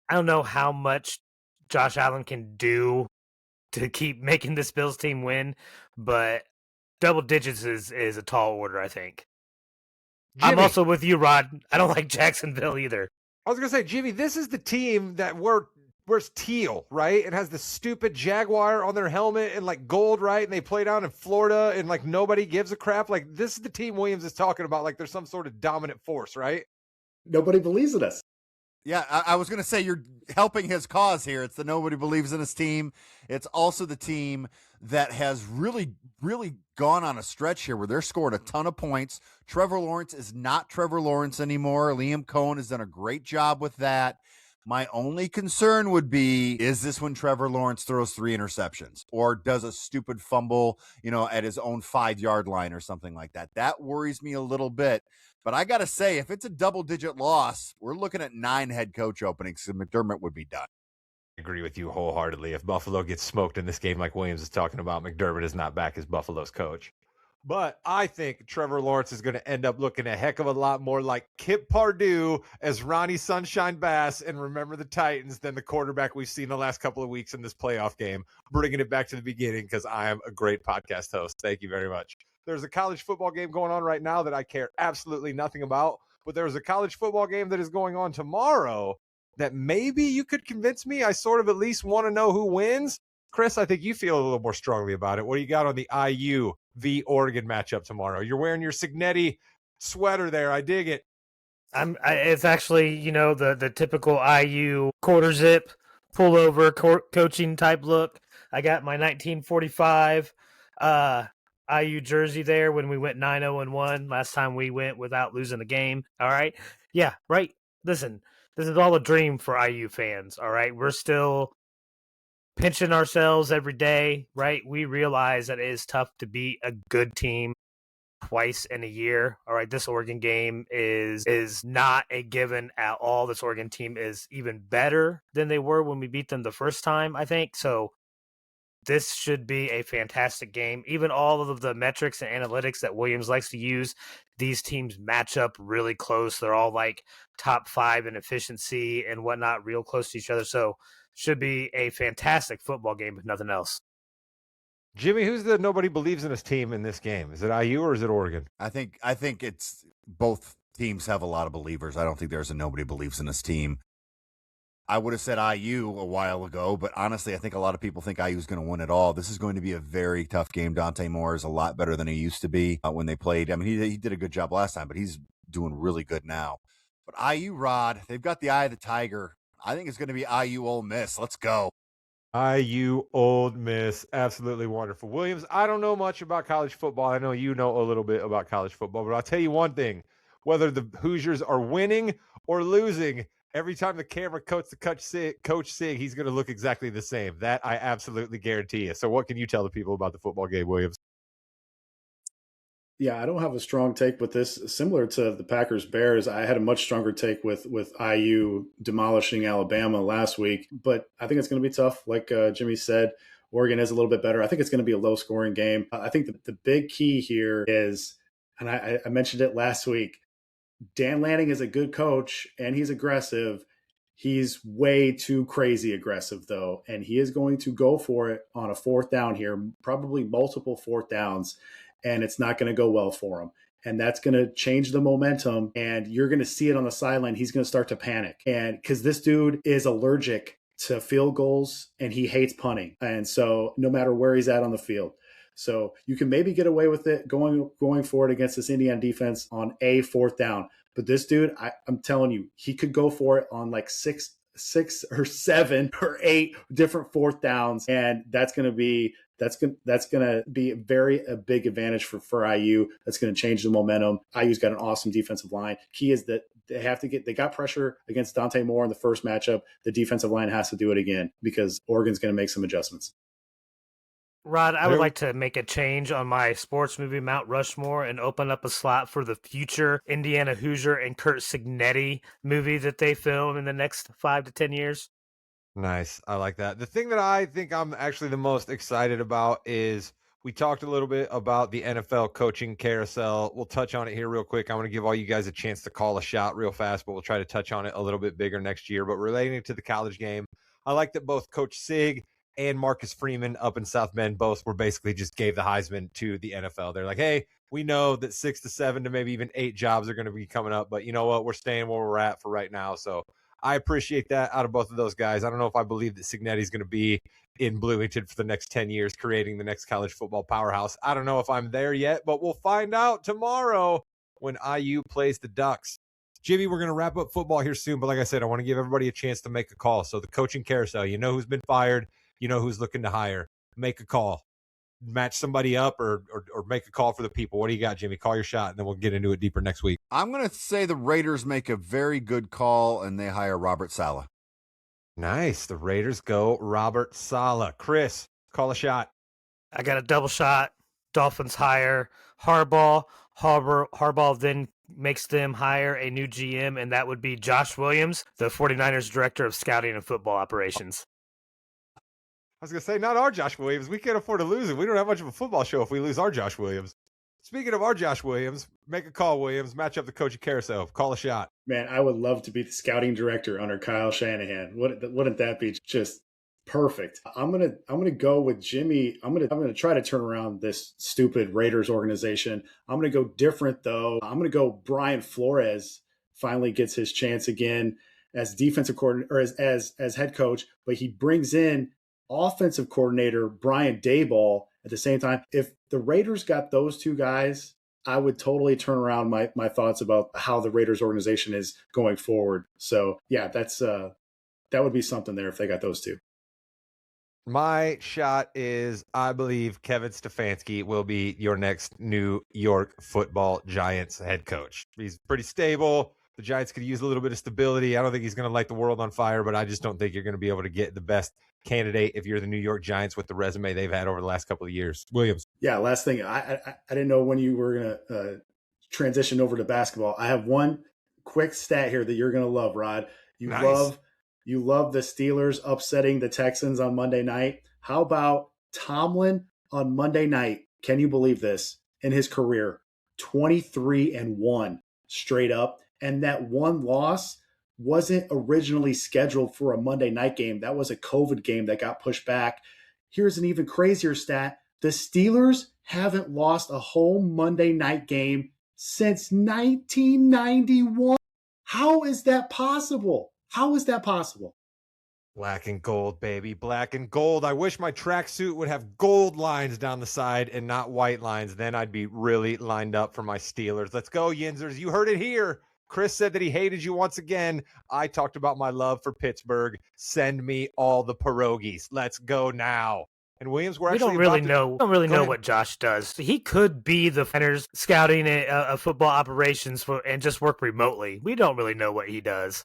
know how much Josh Allen can do to keep making this Bills team win, but double digits is a tall order, I think. Jimmy, I'm also with you, Rod. I don't like Jacksonville either. I was going to say, Jimmy, this is the team that wears teal, right? It has the stupid Jaguar on their helmet and like gold, right? And they play down in Florida and like nobody gives a crap. Like this is the team Williams is talking about. Like there's some sort of dominant force, right? Nobody believes in us. Yeah, I was going to say you're helping his cause here. It's the nobody believes in his team. It's also the team that has really, really gone on a stretch here where they're scoring a ton of points. Trevor Lawrence is not Trevor Lawrence anymore. Liam Cohen has done a great job with that. My only concern would be, is this when Trevor Lawrence throws 3 interceptions or does a stupid fumble, at his own 5-yard line or something like that? That worries me a little bit. But I got to say, if it's a double-digit loss, we're looking at 9 head coach openings, and McDermott would be done. I agree with you wholeheartedly. If Buffalo gets smoked in this game like Williams is talking about, McDermott is not back as Buffalo's coach. But I think Trevor Lawrence is going to end up looking a heck of a lot more like Kip Pardue as Ronnie Sunshine Bass and Remember the Titans than the quarterback we've seen the last couple of weeks in this playoff game. Bringing it back to the beginning because I am a great podcast host. Thank you very much. There's a college football game going on right now that I care absolutely nothing about, but there's a college football game that is going on tomorrow that maybe you could convince me I sort of at least want to know who wins. Chris, I think you feel a little more strongly about it. What do you got on the IU v. Oregon matchup tomorrow? You're wearing your Signetti sweater there. I dig it. It's actually, the typical IU quarter zip, pullover coaching type look. I got my 1945 IU jersey there when we went 9-0-1 last time we went without losing a game. All right. Yeah. Right. Listen, this is all a dream for IU fans. All right. We're still pinching ourselves every day. Right. We realize that it is tough to beat a good team twice in a year. All right. This Oregon game is not a given at all. This Oregon team is even better than they were when we beat them the first time, I think. So this should be a fantastic game. Even all of the metrics and analytics that Williams likes to use, these teams match up really close. They're all like top 5 in efficiency and whatnot, real close to each other. So should be a fantastic football game, if nothing else. Jimmy, who's the nobody believes in his team in this game? Is it IU or is it Oregon? I think it's both teams have a lot of believers. I don't think there's a nobody believes in this team. I would have said IU a while ago, but honestly, I think a lot of people think IU is going to win it all. This is going to be a very tough game. Dante Moore is a lot better than he used to be when they played. I mean, he did a good job last time, but he's doing really good now. But IU, Rod, they've got the eye of the tiger. I think it's going to be IU Ole Miss. Let's go. IU Old Miss. Absolutely wonderful. Williams, I don't know much about college football. I know you know a little bit about college football, but I'll tell you one thing. Whether the Hoosiers are winning or losing, every time the camera cuts to Coach Sig, he's going to look exactly the same. That I absolutely guarantee you. So what can you tell the people about the football game, Williams? Yeah, I don't have a strong take with this. Similar to the Packers-Bears, I had a much stronger take with IU demolishing Alabama last week. But I think it's going to be tough. Like Jimmy said, Oregon is a little bit better. I think it's going to be a low-scoring game. I think the big key here is, and I mentioned it last week, Dan Lanning is a good coach, and he's aggressive. He's way too crazy aggressive, though, and he is going to go for it on a fourth down here, probably multiple fourth downs, and it's not going to go well for him. And that's going to change the momentum, and you're going to see it on the sideline. He's going to start to panic, and because this dude is allergic to field goals, and he hates punting, and so no matter where he's at on the field. So you can maybe get away with it going forward against this Indiana defense on a fourth down. But this dude, I'm telling you, he could go for it on like six or 7 or 8 different fourth downs, and that's going to be a big advantage for IU. That's going to change the momentum. IU's got an awesome defensive line. Key is that they got pressure against Dante Moore in the first matchup. The defensive line has to do it again because Oregon's going to make some adjustments. Rod, I would like to make a change on my sports movie Mount Rushmore and open up a slot for the future Indiana Hoosier and Kurt Signetti movie that they film in the next 5 to 10 years. Nice. I like that. The thing that I think I'm actually the most excited about is we talked a little bit about the NFL coaching carousel. We'll touch on it here real quick. I want to give all you guys a chance to call a shot real fast, but we'll try to touch on it a little bit bigger next year. But relating to the college game, I like that both Coach Sig and Marcus Freeman up in South Bend both were basically just gave the Heisman to the NFL. They're like, hey, we know that 6 to 7 to maybe even 8 jobs are going to be coming up, but you know what? We're staying where we're at for right now. So I appreciate that out of both of those guys. I don't know if I believe that Signetti is going to be in Bloomington for the next 10 years, creating the next college football powerhouse. I don't know if I'm there yet, but we'll find out tomorrow when IU plays the Ducks. Jimmy, we're going to wrap up football here soon, but like I said, I want to give everybody a chance to make a call. So the coaching carousel, you know who's been fired, you know who's looking to hire. Make a call. Match somebody up or make a call for the people. What do you got, Jimmy? Call your shot, and then we'll get into it deeper next week. I'm going to say the Raiders make a very good call, and they hire Robert Saleh. Nice. The Raiders go Robert Saleh. Chris, call a shot. I got a double shot. Dolphins hire Harbaugh. Harbaugh then makes them hire a new GM, and that would be Josh Williams, the 49ers director of scouting and football operations. I was going to say, not our Josh Williams. We can't afford to lose him. We don't have much of a football show if we lose our Josh Williams. Speaking of our Josh Williams, make a call, Williams. Match up the coaching carousel. Call a shot. Man, I would love to be the scouting director under Kyle Shanahan. Wouldn't that be just perfect? I'm gonna go with Jimmy. I'm gonna try to turn around this stupid Raiders organization. I'm gonna go different though. I'm gonna go Brian Flores finally gets his chance again as defensive coordinator or as head coach, but he brings in offensive coordinator Brian Daboll at the same time. If the Raiders got those two guys, I would totally turn around my thoughts about how the Raiders organization is going forward. So yeah, that would be something there if they got those two. My shot is I believe Kevin Stefanski will be your next New York Football Giants head coach. He's pretty stable. The Giants could use a little bit of stability. I don't think he's going to light the world on fire, but I just don't think you're going to be able to get the best candidate if you're the New York Giants with the resume they've had over the last couple of years. Williams. Yeah, last thing. I didn't know when you were going to transition over to basketball. I have one quick stat here that you're going to love, Rod. You love the Steelers upsetting the Texans on Monday night. How about Tomlin on Monday night? Can you believe this? In his career, 23-1 straight up. And that one loss wasn't originally scheduled for a Monday night game. That was a COVID game that got pushed back. Here's an even crazier stat. The Steelers haven't lost a home Monday night game since 1991. How is that possible? How is that possible? Black and gold, baby. Black and gold. I wish my tracksuit would have gold lines down the side and not white lines. Then I'd be really lined up for my Steelers. Let's go, Yinzers. You heard it here. Chris said that he hated you once again. I talked about my love for Pittsburgh. Send me all the pierogies. Let's go now. And Williams, We don't really know what Josh does. He could be the Fenners scouting a football operations and just work remotely. We don't really know what he does.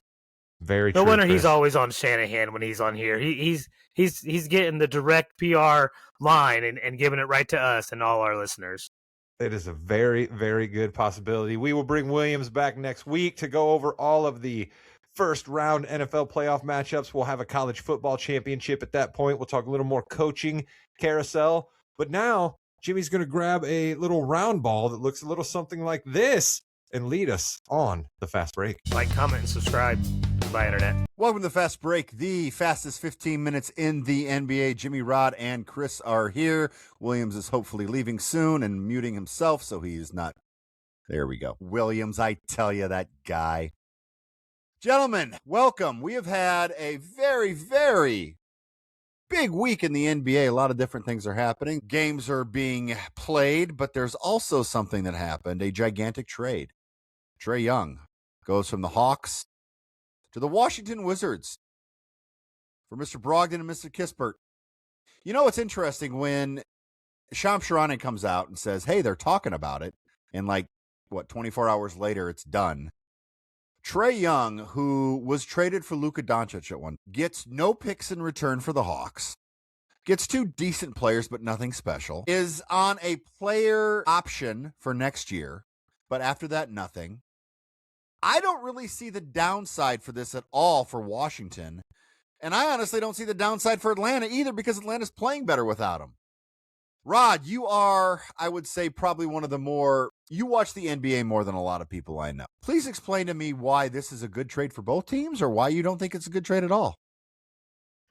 Very true. No wonder he's always on Shanahan when he's on here. He's getting the direct PR line and giving it right to us and all our listeners. It is a very, very good possibility. We will bring Williams back next week to go over all of the first round NFL playoff matchups. We'll have a college football championship at that point. We'll talk a little more coaching carousel. But now Jimmy's going to grab a little round ball that looks a little something like this and lead us on the fast break. Like, comment, and subscribe. Goodbye, Internet. Welcome to the Fast Break, the fastest 15 minutes in the NBA. Jimmy, Rod, and Chris are here. Williams is hopefully leaving soon and muting himself, so he's not. There we go. Williams, I tell you, that guy. Gentlemen, welcome. We have had a very, very big week in the NBA. A lot of different things are happening. Games are being played, but there's also something that happened, a gigantic trade. Trey Young goes from the Hawks to the Washington Wizards for Mr. Brogdon and Mr. Kispert. You know, it's interesting when Shams Charania comes out and says, hey, they're talking about it. And 24 hours later, it's done. Trey Young, who was traded for Luka Doncic at one, gets no picks in return for the Hawks, gets two decent players, but nothing special, is on a player option for next year, but after that, nothing. I don't really see the downside for this at all for Washington, and I honestly don't see the downside for Atlanta either because Atlanta's playing better without him. Rod, you are, I would say, probably one of the more, you watch the NBA more than a lot of people I know. Please explain to me why this is a good trade for both teams or why you don't think it's a good trade at all.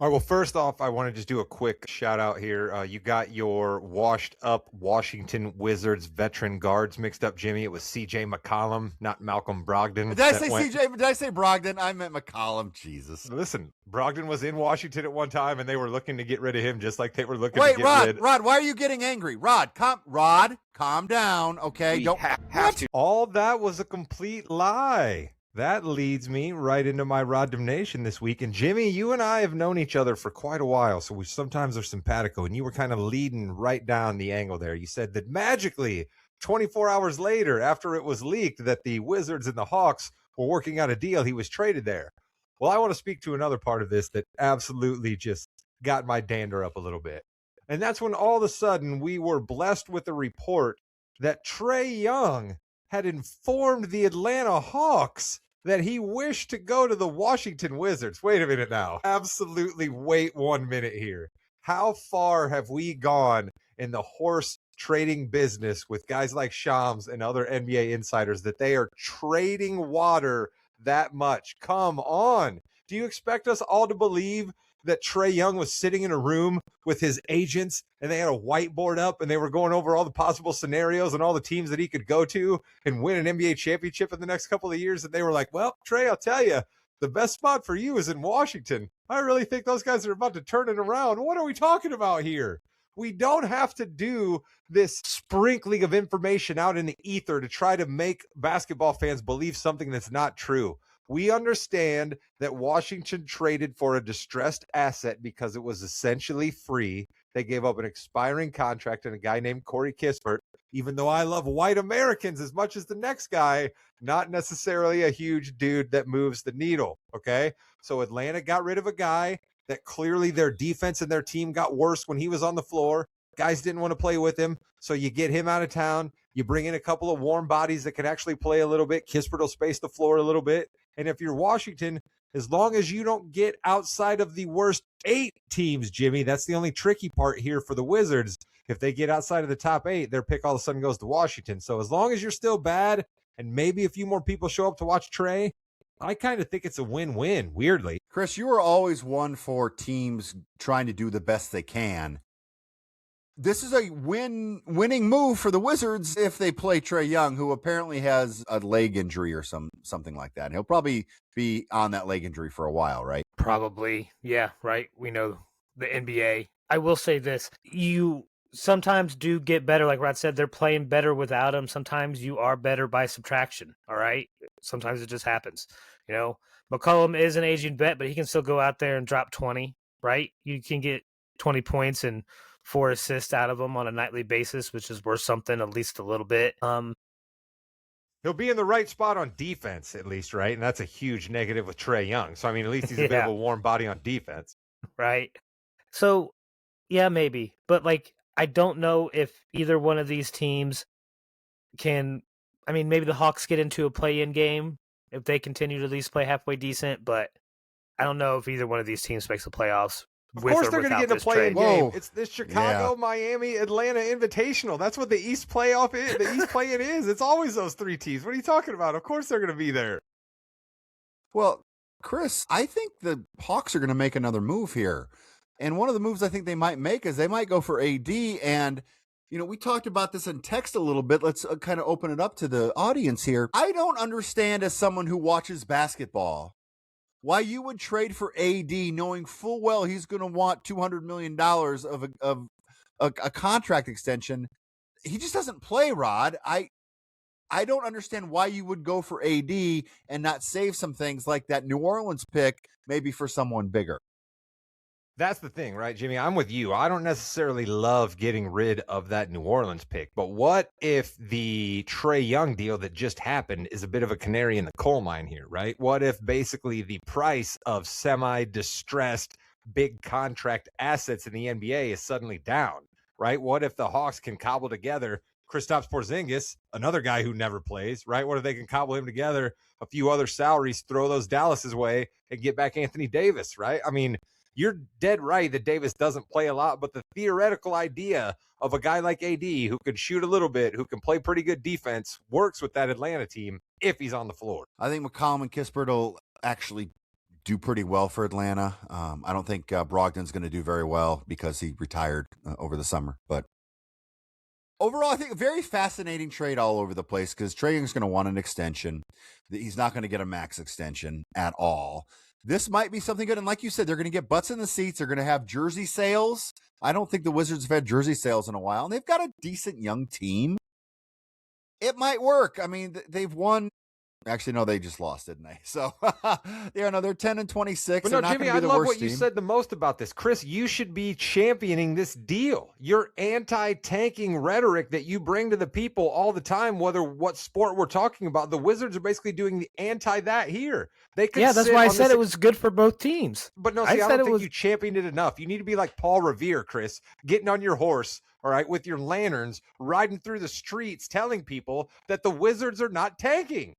All right, well, first off, I want to just do a quick shout out here. You got your washed up Washington Wizards veteran guards mixed up, Jimmy. It was CJ McCollum, not Malcolm Brogdon. Did I say CJ? Did I say Brogdon? I meant McCollum. Jesus. Listen, Brogdon was in Washington at one time, and they were looking to get rid of him just like they were looking to get rid. Rod, why are you getting angry? Rod, calm down, okay? Don't have to. All that was a complete lie. That leads me right into my Rod Damnation this week. And Jimmy, you and I have known each other for quite a while, so we sometimes are simpatico. And you were kind of leading right down the angle there. You said that magically, 24 hours later, after it was leaked that the Wizards and the Hawks were working out a deal, he was traded there. Well, I want to speak to another part of this that absolutely just got my dander up a little bit. And that's when all of a sudden we were blessed with a report that Trey Young had informed the Atlanta Hawks that he wished to go to the Washington Wizards. Wait a minute now. Absolutely wait 1 minute here. How far have we gone in the horse trading business with guys like Shams and other NBA insiders that they are trading water that much? Come on. Do you expect us all to believe that Trey Young was sitting in a room with his agents and they had a whiteboard up and they were going over all the possible scenarios and all the teams that he could go to and win an NBA championship in the next couple of years? And they were like, well, Trey, I'll tell you, the best spot for you is in Washington. I really think those guys are about to turn it around. What are we talking about here? We don't have to do this sprinkling of information out in the ether to try to make basketball fans believe something that's not true. We understand that Washington traded for a distressed asset because it was essentially free. They gave up an expiring contract and a guy named Corey Kispert. Even though I love white Americans as much as the next guy, not necessarily a huge dude that moves the needle, okay? So Atlanta got rid of a guy that clearly their defense and their team got worse when he was on the floor. Guys didn't want to play with him, so you get him out of town. You bring in a couple of warm bodies that can actually play a little bit. Kispert will space the floor a little bit. And if you're Washington, as long as you don't get outside of the worst 8 teams, Jimmy, that's the only tricky part here for the Wizards. If they get outside of the top 8, their pick all of a sudden goes to Washington. So as long as you're still bad and maybe a few more people show up to watch Trae, I kind of think it's a win-win, weirdly. Chris, you are always one for teams trying to do the best they can. This is a winning move for the Wizards if they play Trey Young, who apparently has a leg injury or something like that. And he'll probably be on that leg injury for a while, right? Probably. Yeah, right. We know the NBA. I will say this. You sometimes do get better. Like Rod said, they're playing better without him. Sometimes you are better by subtraction. All right. Sometimes it just happens. McCollum is an aging vet, but he can still go out there and drop 20, right? You can get 20 points and 4 assists out of him on a nightly basis, which is worth something, at least a little bit. He'll be in the right spot on defense, at least, right? And that's a huge negative with Trey Young. So, I mean, at least he's a bit of a warm body on defense. Right. So, yeah, maybe. But, I don't know if either one of these teams can... I mean, maybe the Hawks get into a play-in game if they continue to at least play halfway decent, but I don't know if either one of these teams makes the playoffs. Of course they're going to get in a play-in game. It's this Chicago, Miami, Atlanta Invitational. That's what the East playoff is. The East play-in is. It's always those 3 teams. What are you talking about? Of course they're going to be there. Well, Chris, I think the Hawks are going to make another move here. And one of the moves I think they might make is they might go for AD. And, we talked about this in text a little bit. Let's kind of open it up to the audience here. I don't understand, as someone who watches basketball, why you would trade for AD knowing full well he's going to want $200 million of a contract extension. He just doesn't play, Rod. I don't understand why you would go for AD and not save some things like that New Orleans pick, maybe for someone bigger. That's the thing, right, Jimmy? I'm with you. I don't necessarily love getting rid of that New Orleans pick, but what if the Trey Young deal that just happened is a bit of a canary in the coal mine here, right? What if basically the price of semi-distressed big contract assets in the NBA is suddenly down, right? What if the Hawks can cobble together Kristaps Porzingis, another guy who never plays, right? What if they can cobble him together, a few other salaries, throw those Dallas's way, and get back Anthony Davis, right? I mean, you're dead right that Davis doesn't play a lot, but the theoretical idea of a guy like AD who can shoot a little bit, who can play pretty good defense, works with that Atlanta team if he's on the floor. I think McCollum and Kispert will actually do pretty well for Atlanta. I don't think Brogdon's going to do very well because he retired over the summer. But overall, I think a very fascinating trade all over the place because Trey Young's going to want an extension. He's not going to get a max extension at all. This might be something good. And like you said, they're going to get butts in the seats. They're going to have jersey sales. I don't think the Wizards have had jersey sales in a while. And they've got a decent young team. It might work. I mean, they've won. Actually, no, they just lost, didn't they? So, they're 10-26. But no, Jimmy, I love what you said the most about this. Chris, you should be championing this deal. Your anti-tanking rhetoric that you bring to the people all the time, whether what sport we're talking about, the Wizards are basically doing the anti-that here. They could that's why I said it was good for both teams. But no, see, I don't think you championed it enough. You need to be like Paul Revere, Chris, getting on your horse, all right, with your lanterns, riding through the streets, telling people that the Wizards are not tanking.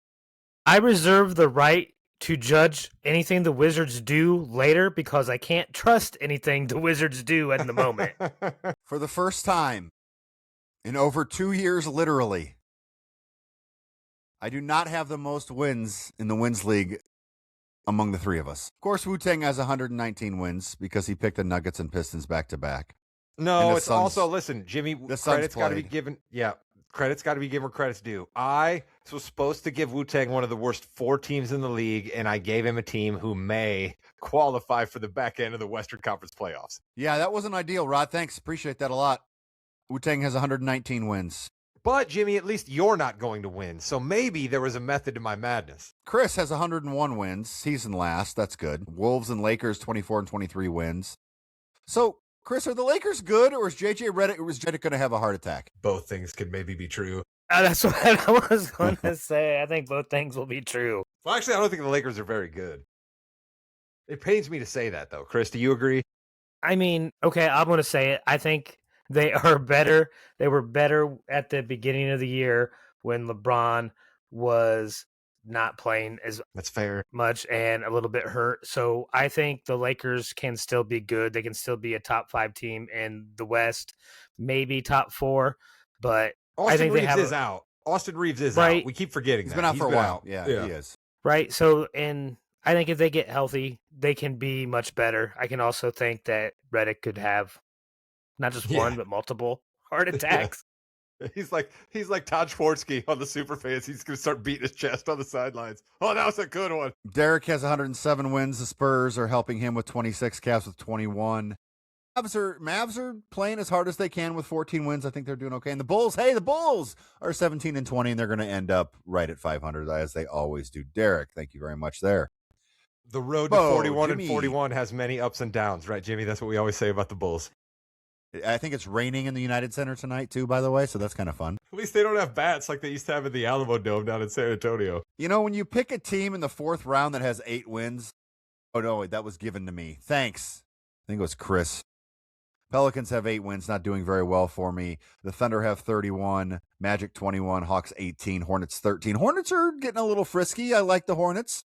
I reserve the right to judge anything the Wizards do later because I can't trust anything the Wizards do at the moment. For the first time in over 2 years, literally, I do not have the most wins in the wins league among the three of us. Of course, Wu-Tang has 119 wins because he picked the Nuggets and Pistons back-to-back. No, it's also, listen, Jimmy, credit's got to be given. Yeah. Credit's got to be given where credit's due. I was supposed to give Wu-Tang one of the worst 4 teams in the league, and I gave him a team who may qualify for the back end of the Western Conference playoffs. Yeah, that wasn't ideal, Rod. Thanks. Appreciate that a lot. Wu-Tang has 119 wins. But, Jimmy, at least you're not going to win, so maybe there was a method to my madness. Chris has 101 wins. He's in last. That's good. Wolves and Lakers, 24 and 23 wins. So, Chris, are the Lakers good, or is JJ Redick going to have a heart attack? Both things could maybe be true. That's what I was going to say. I think both things will be true. Well, actually, I don't think the Lakers are very good. It pains me to say that, though. Chris, do you agree? I mean, okay, I'm going to say it. I think they are better. They were better at the beginning of the year when LeBron was not playing as That's fair. much and a little bit hurt. So I think the Lakers can still be good. They can still be a top 5 team in the West, maybe top 4. But Austin I think Reeves is out. Austin Reeves is out. We keep forgetting He's that. been out for a while. Yeah, he is. Right. So, and I think if they get healthy, they can be much better. I can also think that Redick could have not just one, but multiple heart attacks. He's like Todd Schwartzky on the Superfans. He's going to start beating his chest on the sidelines. Oh, that was a good one. Derek has 107 wins. The Spurs are helping him with 26. Cavs with 21. Mavs are playing as hard as they can with 14 wins. I think they're doing okay. And the Bulls are 17 and 20, and they're going to end up right at 500 as they always do. Derek, thank you very much there. The road to 41 and 41 has many ups and downs, right, Jimmy? That's what we always say about the Bulls. I think it's raining in the United Center tonight, too, by the way, so that's kind of fun. At least they don't have bats like they used to have in the Alamo Dome down in San Antonio. You know, when you pick a team in the fourth round that has 8 wins, oh, no, that was given to me. Thanks. I think it was Chris. Pelicans have 8 wins, not doing very well for me. The Thunder have 31, Magic 21, Hawks 18, Hornets 13. Hornets are getting a little frisky. I like the Hornets.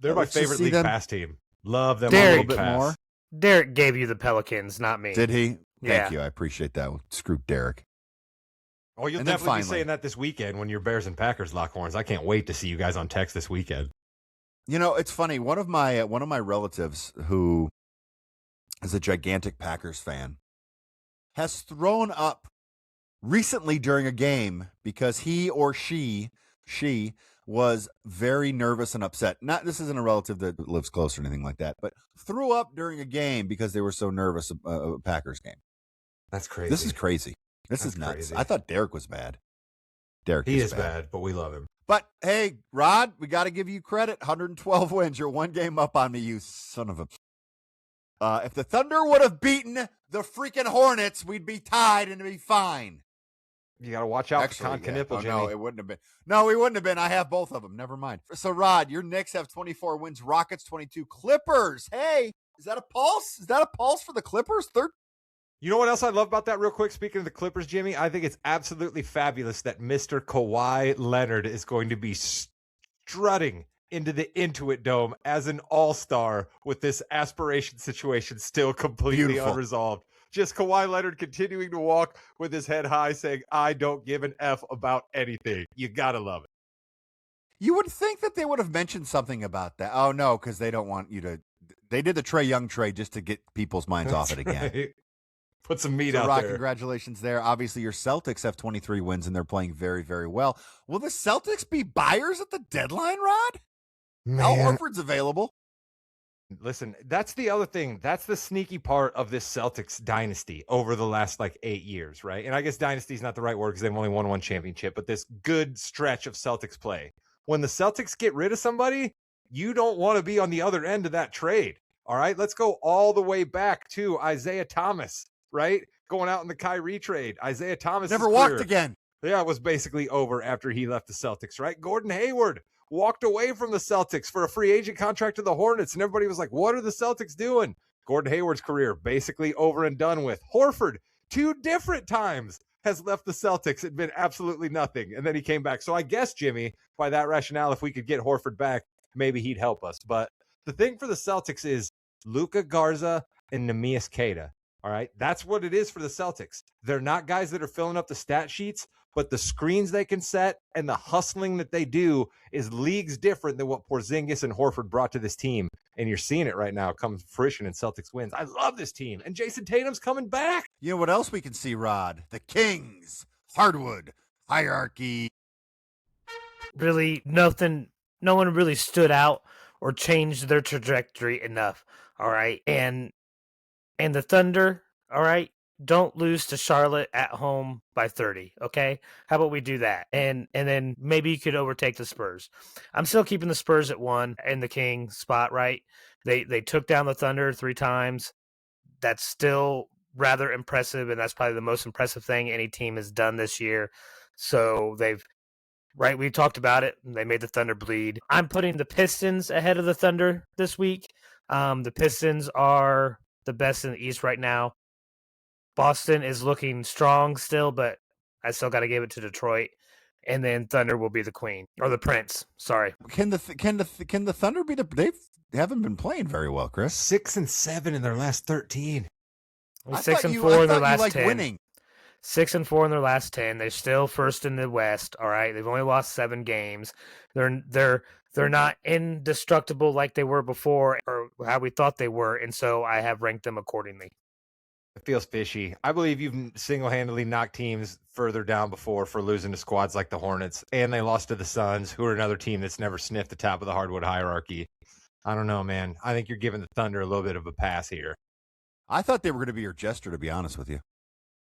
They're my favorite league pass team. Love them Derek, a little bit more. Derek gave you the Pelicans, not me. Did he? Yeah. Thank you. I appreciate that. Screw Derek. Oh, you'll definitely be saying that this weekend when your Bears and Packers lock horns. I can't wait to see you guys on text this weekend. You know, it's funny. One of my relatives who is a gigantic Packers fan has thrown up recently during a game because he or she was very nervous and upset. This isn't a relative that lives close or anything like that, but threw up during a game because they were so nervous of a Packers game. That's crazy. This is crazy. This is nuts. Crazy. I thought Derek was bad. He is bad, but we love him. But hey, Rod, we got to give you credit. 112 wins. You're 1 game up on me, you son of a. If the Thunder would have beaten the freaking Hornets, we'd be tied and it'd be fine. You got to watch out for Con Knipple, Jimmy. No, it wouldn't have been. No, we wouldn't have been. I have both of them. Never mind. So, Rod, your Knicks have 24 wins. Rockets 22. Clippers. Hey, is that a pulse? Is that a pulse for the Clippers? You know what else I love about that real quick? Speaking of the Clippers, Jimmy, I think it's absolutely fabulous that Mr. Kawhi Leonard is going to be strutting into the Intuit Dome as an all-star with this aspiration situation still completely unresolved. Just Kawhi Leonard continuing to walk with his head high saying, I don't give an F about anything. You got to love it. You would think that they would have mentioned something about that. Oh, no, because they don't want you to. They did the Trey Young trade just to get people's minds off it again. Right. Put some meat out Rock, there. Congratulations there. Obviously, your Celtics have 23 wins, and they're playing very, very well. Will the Celtics be buyers at the deadline, Rod? Al Horford's available. Listen, that's the other thing. That's the sneaky part of this Celtics dynasty over the last 8 years, right? And I guess dynasty is not the right word because they've only won 1 championship, but this good stretch of Celtics play. When the Celtics get rid of somebody, you don't want to be on the other end of that trade. All right, let's go all the way back to Isaiah Thomas, right? Going out in the Kyrie trade. Isaiah Thomas never walked again. Yeah, it was basically over after he left the Celtics, right? Gordon Hayward walked away from the Celtics for a free agent contract to the Hornets, and everybody was like, what are the Celtics doing? Gordon Hayward's career basically over and done with. Horford, 2 different times, has left the Celtics and been absolutely nothing, and then he came back. So I guess, Jimmy, by that rationale, if we could get Horford back, maybe he'd help us. But the thing for the Celtics is Luka Garza and Neemias Queta. All right, that's what it is for the Celtics. They're not guys that are filling up the stat sheets, but the screens they can set and the hustling that they do is leagues different than what Porzingis and Horford brought to this team. And you're seeing it right now come to fruition in Celtics wins. I love this team. And Jason Tatum's coming back. You know what else we can see, Rod? The Kings, hardwood, hierarchy. Really, nothing. No one really stood out or changed their trajectory enough. All right. And the Thunder, all right, don't lose to Charlotte at home by 30, okay? How about we do that? And then maybe you could overtake the Spurs. I'm still keeping the Spurs at 1 in the King spot, right? They took down the Thunder 3 times. That's still rather impressive, and that's probably the most impressive thing any team has done this year. So we talked about it. They made the Thunder bleed. I'm putting the Pistons ahead of the Thunder this week. The Pistons are the best in the East right now. Boston is looking strong still, but I still got to give it to Detroit. And then Thunder will be the queen or the prince. Sorry. Can the Thunder be they haven't been playing very well, Chris? 6-7 in their last 13. 6-4 in their last 10. Winning. 6-4 in their last 10. They're still first in the West. All right, they've only lost 7 games. They're not indestructible like they were before, or how we thought they were, and so I have ranked them accordingly. It feels fishy. I believe you've single-handedly knocked teams further down before for losing to squads like the Hornets, and they lost to the Suns, who are another team that's never sniffed the top of the hardwood hierarchy. I don't know, man. I think you're giving the Thunder a little bit of a pass here. I thought they were going to be your jester, to be honest with you.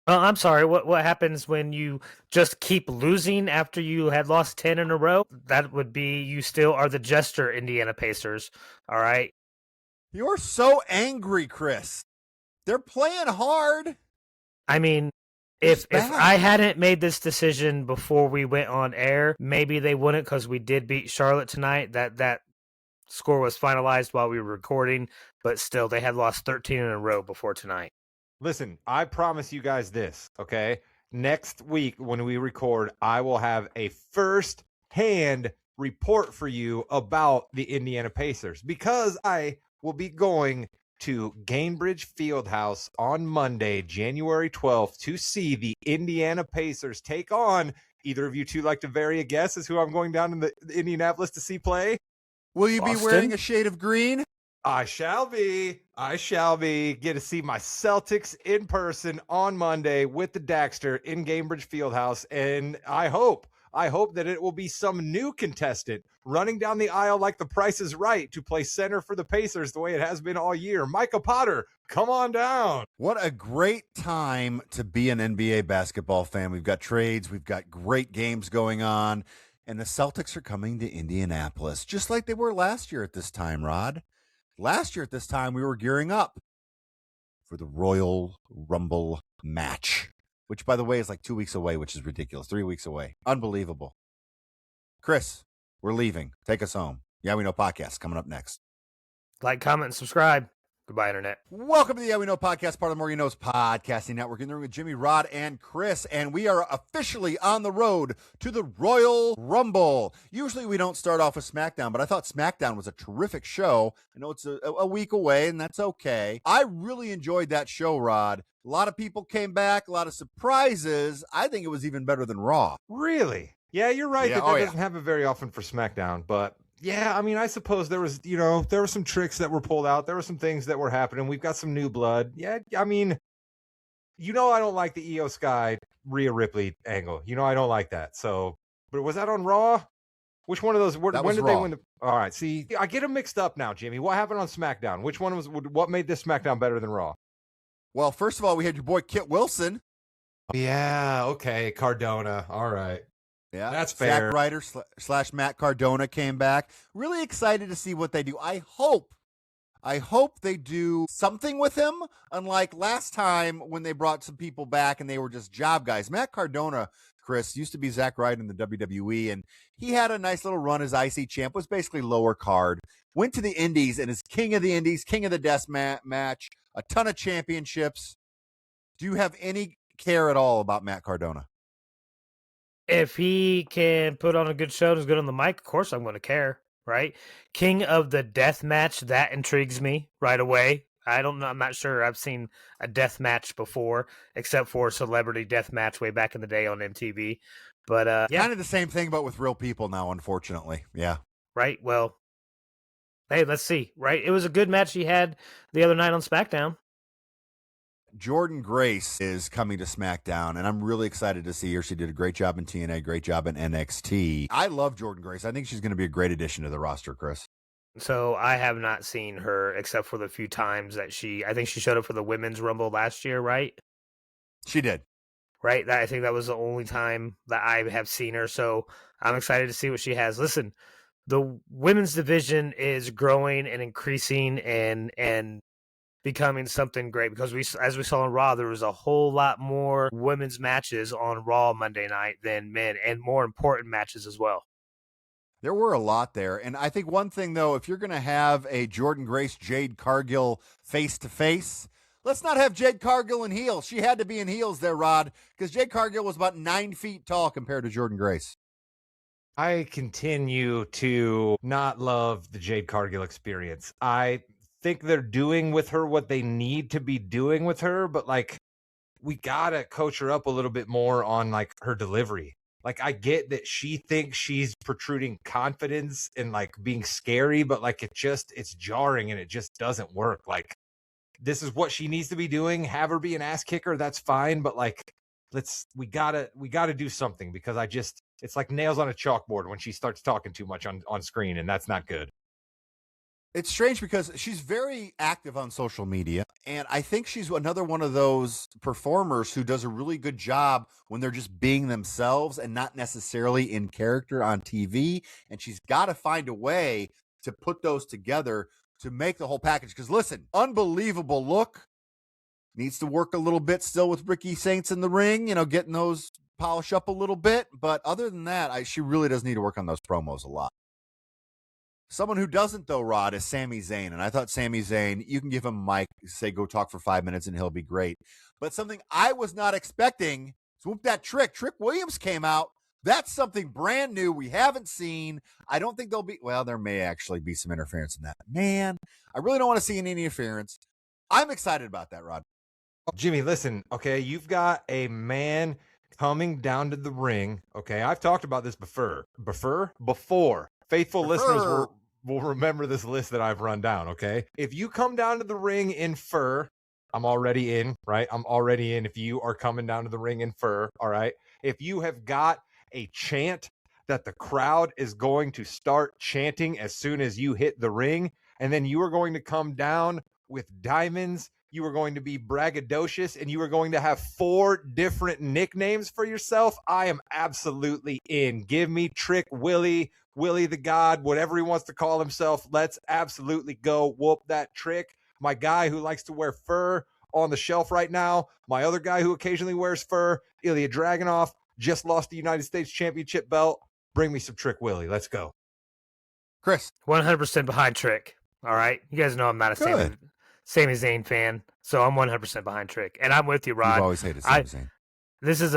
I'm sorry. What happens when you just keep losing after you had lost 10 in a row? That would be you still are the jester, Indiana Pacers. All right. You're so angry, Chris. They're playing hard. I mean, if I hadn't made this decision before we went on air, maybe they wouldn't, because we did beat Charlotte tonight. That score was finalized while we were recording, but still, they had lost 13 in a row before tonight. Listen, I promise you guys this, okay? Next week when we record, I will have a first-hand report for you about the Indiana Pacers, because I will be going to Gainbridge Fieldhouse on Monday, January 12th, to see the Indiana Pacers take on. Either of you two like to vary a guess as who I'm going down in the Indianapolis to see play? Will you be wearing a shade of green? I shall be. Get to see my Celtics in person on Monday with the Daxter in Gainbridge Fieldhouse, and I hope that it will be some new contestant running down the aisle like the Price is Right to play center for the Pacers the way it has been all year. Micah Potter, come on down. What a great time to be an NBA basketball fan. We've got trades, we've got great games going on, and the Celtics are coming to Indianapolis, just like they were last year at this time, Rod. Last year at this time, we were gearing up for the Royal Rumble match, which, by the way, is like 2 weeks away, which is ridiculous. 3 weeks away. Unbelievable. Chris, we're leaving. Take us home. Yeah, We Know podcast coming up next. Like, comment, and subscribe. Goodbye, Internet. Welcome to the Yeah We Know podcast, part of the More You Know's podcasting network. In the room with Jimmy, Rod, and Chris, and we are officially on the road to the Royal Rumble. Usually we don't start off with SmackDown, but I thought SmackDown was a terrific show. I know it's a week away, and that's okay. I really enjoyed that show, Rod. A lot of people came back, a lot of surprises. I think it was even better than Raw. Really? Yeah, you're right. Yeah, that doesn't happen very often for SmackDown, but yeah, I mean, I suppose there was, there were some tricks that were pulled out. There were some things that were happening. We've got some new blood. Yeah, I mean, I don't like the Io Sky Rhea Ripley angle. I don't like that. So, but was that on Raw? Which one of those? When did Raw. they win? All right, see, I get them mixed up now, Jimmy. What happened on SmackDown? Which one what made this SmackDown better than Raw? Well, first of all, we had your boy Kit Wilson. Yeah, okay, Cardona. All right. Yeah, that's fair. Zack Ryder / Matt Cardona came back. Really excited to see what they do. I hope they do something with him, unlike last time when they brought some people back and they were just job guys. Matt Cardona, Chris, used to be Zack Ryder in the WWE, and he had a nice little run as IC champ, was basically lower card. Went to the Indies and is king of the Indies, king of the death match, a ton of championships. Do you have any care at all about Matt Cardona? If he can put on a good show and is good on the mic, of course I'm going to care, right? King of the death match, that intrigues me right away. I'm not sure I've seen a death match before, except for Celebrity Death Match way back in the day on MTV. But yeah. Kind of the same thing, but with real people now, unfortunately. Yeah. Right, well, hey, let's see, right? It was a good match he had the other night on SmackDown. Jordynne Grace is coming to SmackDown, and I'm really excited to see her. She did a great job in TNA, great job in NXT. I love Jordynne Grace. I think she's going to be a great addition to the roster, Chris. So I have not seen her except for the few times that I think she showed up for the Women's Rumble last year, right? She did. Right? I think that was the only time that I have seen her, so I'm excited to see what she has. Listen, the women's division is growing and increasing and becoming something great, because as we saw on Raw, there was a whole lot more women's matches on Raw Monday night than men, and more important matches as well. There were a lot there. And I think one thing, though, if you're going to have a Jordynne Grace, Jade Cargill face-to-face, let's not have Jade Cargill in heels. She had to be in heels there, Rod, because Jade Cargill was about 9 feet tall compared to Jordynne Grace. I continue to not love the Jade Cargill experience. I think they're doing with her what they need to be doing with her, but we gotta coach her up a little bit more on her delivery. I get that she thinks she's protruding confidence and being scary, but it's jarring and it just doesn't work. this is what she needs to be doing. Have her be an ass kicker. That's fine. But like, we gotta do something, because it's like nails on a chalkboard when she starts talking too much on screen, and that's not good. It's strange because she's very active on social media, and I think she's another one of those performers who does a really good job when they're just being themselves and not necessarily in character on TV, and she's got to find a way to put those together to make the whole package. Because listen, unbelievable look, needs to work a little bit still with Ricky Saints in the ring, getting those polished up a little bit, but other than that, she really does need to work on those promos a lot. Someone who doesn't, though, Rod, is Sami Zayn. And I thought Sami Zayn, you can give him a mic, say, go talk for 5 minutes, and he'll be great. But something I was not expecting, swoop that Trick. Trick Williams came out. That's something brand new we haven't seen. I don't think there may actually be some interference in that. Man, I really don't want to see any interference. I'm excited about that, Rod. Jimmy, listen, okay, you've got a man coming down to the ring, okay? I've talked about this before. Faithful listeners will remember this list that I've run down, okay? If you come down to the ring in fur, I'm already in, right? I'm already in if you are coming down to the ring in fur, all right? If you have got a chant that the crowd is going to start chanting as soon as you hit the ring, and then you are going to come down with diamonds, you are going to be braggadocious, and you are going to have 4 different nicknames for yourself, I am absolutely in. Give me Trick Willie the God, whatever he wants to call himself. Let's absolutely go whoop that Trick. My guy who likes to wear fur on the shelf right now. My other guy who occasionally wears fur, Ilya Dragunov, just lost the United States Championship belt. Bring me some Trick Willie. Let's go. Chris. 100% behind Trick. All right. You guys know I'm not a Sami Zayn fan, so I'm 100% behind Trick. And I'm with you, Rod. You've always hated Sami Zayn. This is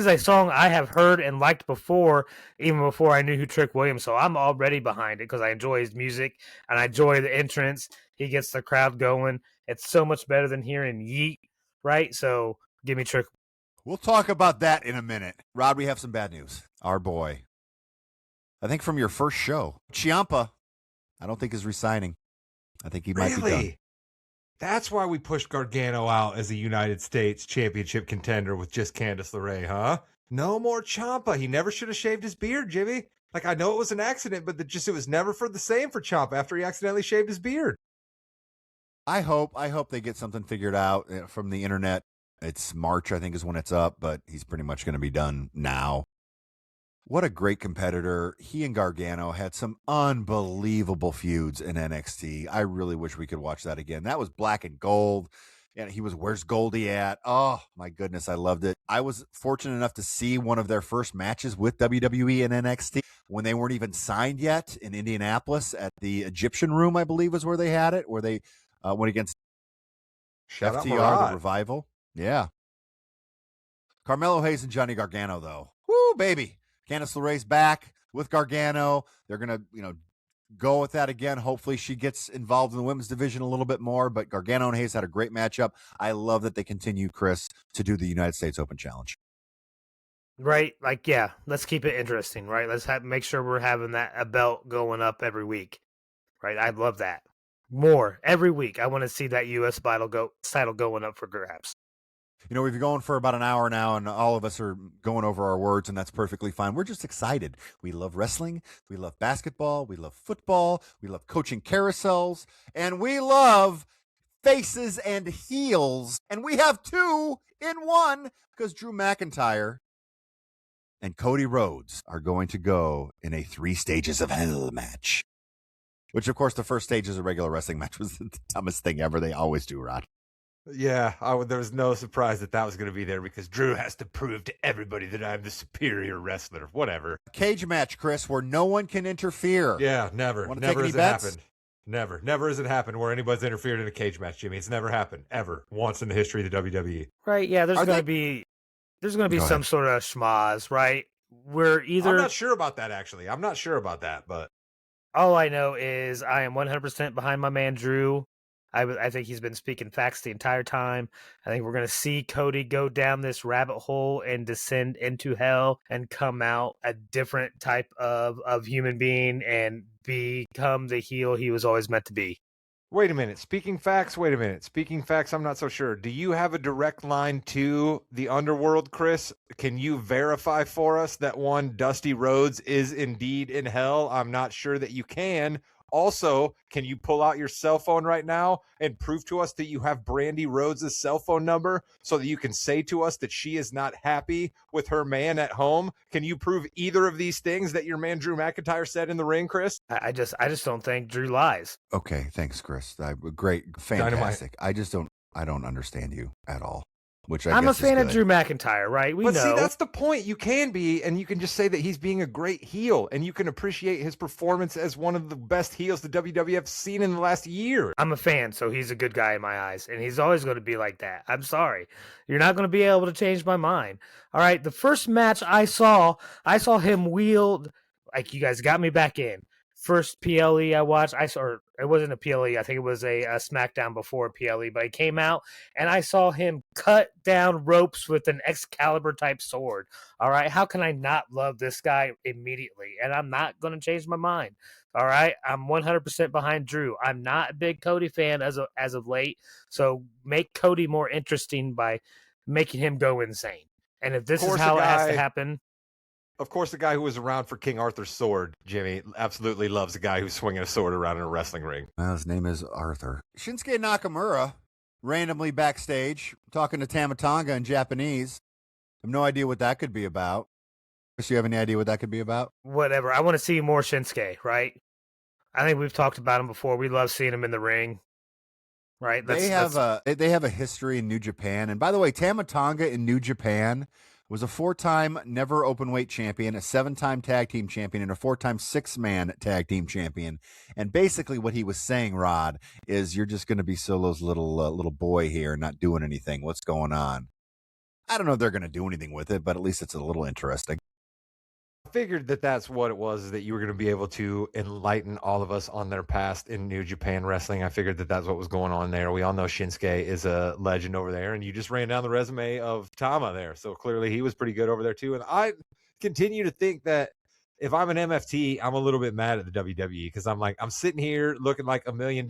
a song I have heard and liked before, even before I knew who Trick Williams. So I'm already behind it because I enjoy his music and I enjoy the entrance. He gets the crowd going. It's so much better than hearing Yeet, right? So give me Trick. We'll talk about that in a minute. Rod, we have some bad news. Our boy, I think from your first show, Ciampa, I don't think is resigning. I think he might be done. That's why we pushed Gargano out as a United States Championship contender with just Candice LeRae, huh? No more Ciampa. He never should have shaved his beard, Jimmy. Like, I know it was an accident, but it was never for the same for Ciampa after he accidentally shaved his beard. I hope they get something figured out from the internet. It's March, I think, is when it's up, but he's pretty much going to be done now. What a great competitor. He and Gargano had some unbelievable feuds in NXT. I really wish we could watch that again. That was black and gold. And he was, where's Goldie at? Oh, my goodness, I loved it. I was fortunate enough to see one of their first matches with WWE and NXT when they weren't even signed yet in Indianapolis at the Egyptian Room, I believe was where they had it, where they went against FTR, the Revival. Yeah. Carmelo Hayes and Johnny Gargano, though. Woo, baby. Candice LeRae's back with Gargano. They're going to, go with that again. Hopefully she gets involved in the women's division a little bit more, but Gargano and Hayes had a great matchup. I love that they continue, Chris, to do the United States Open Challenge. Right. Like, yeah, let's keep it interesting, right? Let's make sure we're having a belt going up every week, right? I love that. More every week. I want to see that U.S. title going up for grabs. We've been going for about an hour now, and all of us are going over our words, and that's perfectly fine. We're just excited. We love wrestling. We love basketball. We love football. We love coaching carousels. And we love faces and heels. And we have 2 in 1 because Drew McIntyre and Cody Rhodes are going to go in a 3 stages of hell match. Which, of course, the first stage is a regular wrestling match was the dumbest thing ever. They always do, Rod. Yeah, there was no surprise that was going to be there because Drew has to prove to everybody that I'm the superior wrestler. Whatever. Cage match, Chris, where no one can interfere. Yeah, never. Never has it happened. Never has it happened where anybody's interfered in a cage match, Jimmy. It's never happened, ever, once in the history of the WWE. Right, yeah, there's going to be some sort of schmoz, right? I'm not sure about that, actually. I'm not sure about that, but all I know is I am 100% behind my man, Drew. I think he's been speaking facts the entire time. I think we're going to see Cody go down this rabbit hole and descend into hell and come out a different type of human being and become the heel he was always meant to be. Wait a minute. Speaking facts, I'm not so sure. Do you have a direct line to the underworld, Chris? Can you verify for us that one Dusty Rhodes is indeed in hell? I'm not sure that you can. Also, can you pull out your cell phone right now and prove to us that you have Brandy Rhodes' cell phone number so that you can say to us that she is not happy with her man at home? Can you prove either of these things that your man Drew McIntyre said in the ring, Chris? I just don't think Drew lies. Okay, thanks, Chris. Great, fantastic. I don't understand you at all. Which I'm a fan of Drew McIntyre, right? But see, that's the point. You can be, and you can just say that he's being a great heel, and you can appreciate his performance as one of the best heels the WWF's seen in the last year. I'm a fan, so he's a good guy in my eyes, and he's always going to be like that. I'm sorry. You're not going to be able to change my mind. All right, the first match I saw him wield, like, you guys got me back in. First PLE I watched, or it wasn't a PLE, I think it was a SmackDown before PLE, but he came out and I saw him cut down ropes with an Excalibur type sword. All right, how can I not love this guy immediately? And I'm not going to change my mind. All right, I'm 100% behind Drew. I'm not a big Cody fan as of late, so make Cody more interesting by making him go insane. And if this is how it has to happen. Of course, the guy who was around for King Arthur's sword, Jimmy, absolutely loves a guy who's swinging a sword around in a wrestling ring. Well, his name is Arthur. Shinsuke Nakamura, randomly backstage, talking to Tama Tonga in Japanese. I have no idea what that could be about. Do you have any idea what that could be about? Whatever. I want to see more Shinsuke, right? I think we've talked about him before. We love seeing him in the ring, right? They have a history in New Japan. And by the way, Tama Tonga in New Japan was a 4-time never openweight champion, a 7-time tag team champion, and a 4-time 6-man tag team champion. And basically what he was saying, Rod, is you're just going to be Solo's little boy here, not doing anything. What's going on? I don't know if they're going to do anything with it, but at least it's a little interesting. I figured that that's what it was, is that you were going to be able to enlighten all of us on their past in New Japan wrestling. I figured that that's what was going on there. We all know Shinsuke is a legend over there, and you just ran down the resume of Tama there. So clearly he was pretty good over there too. And I continue to think that if I'm an MFT, I'm a little bit mad at the WWE, because I'm sitting here looking like $1 million.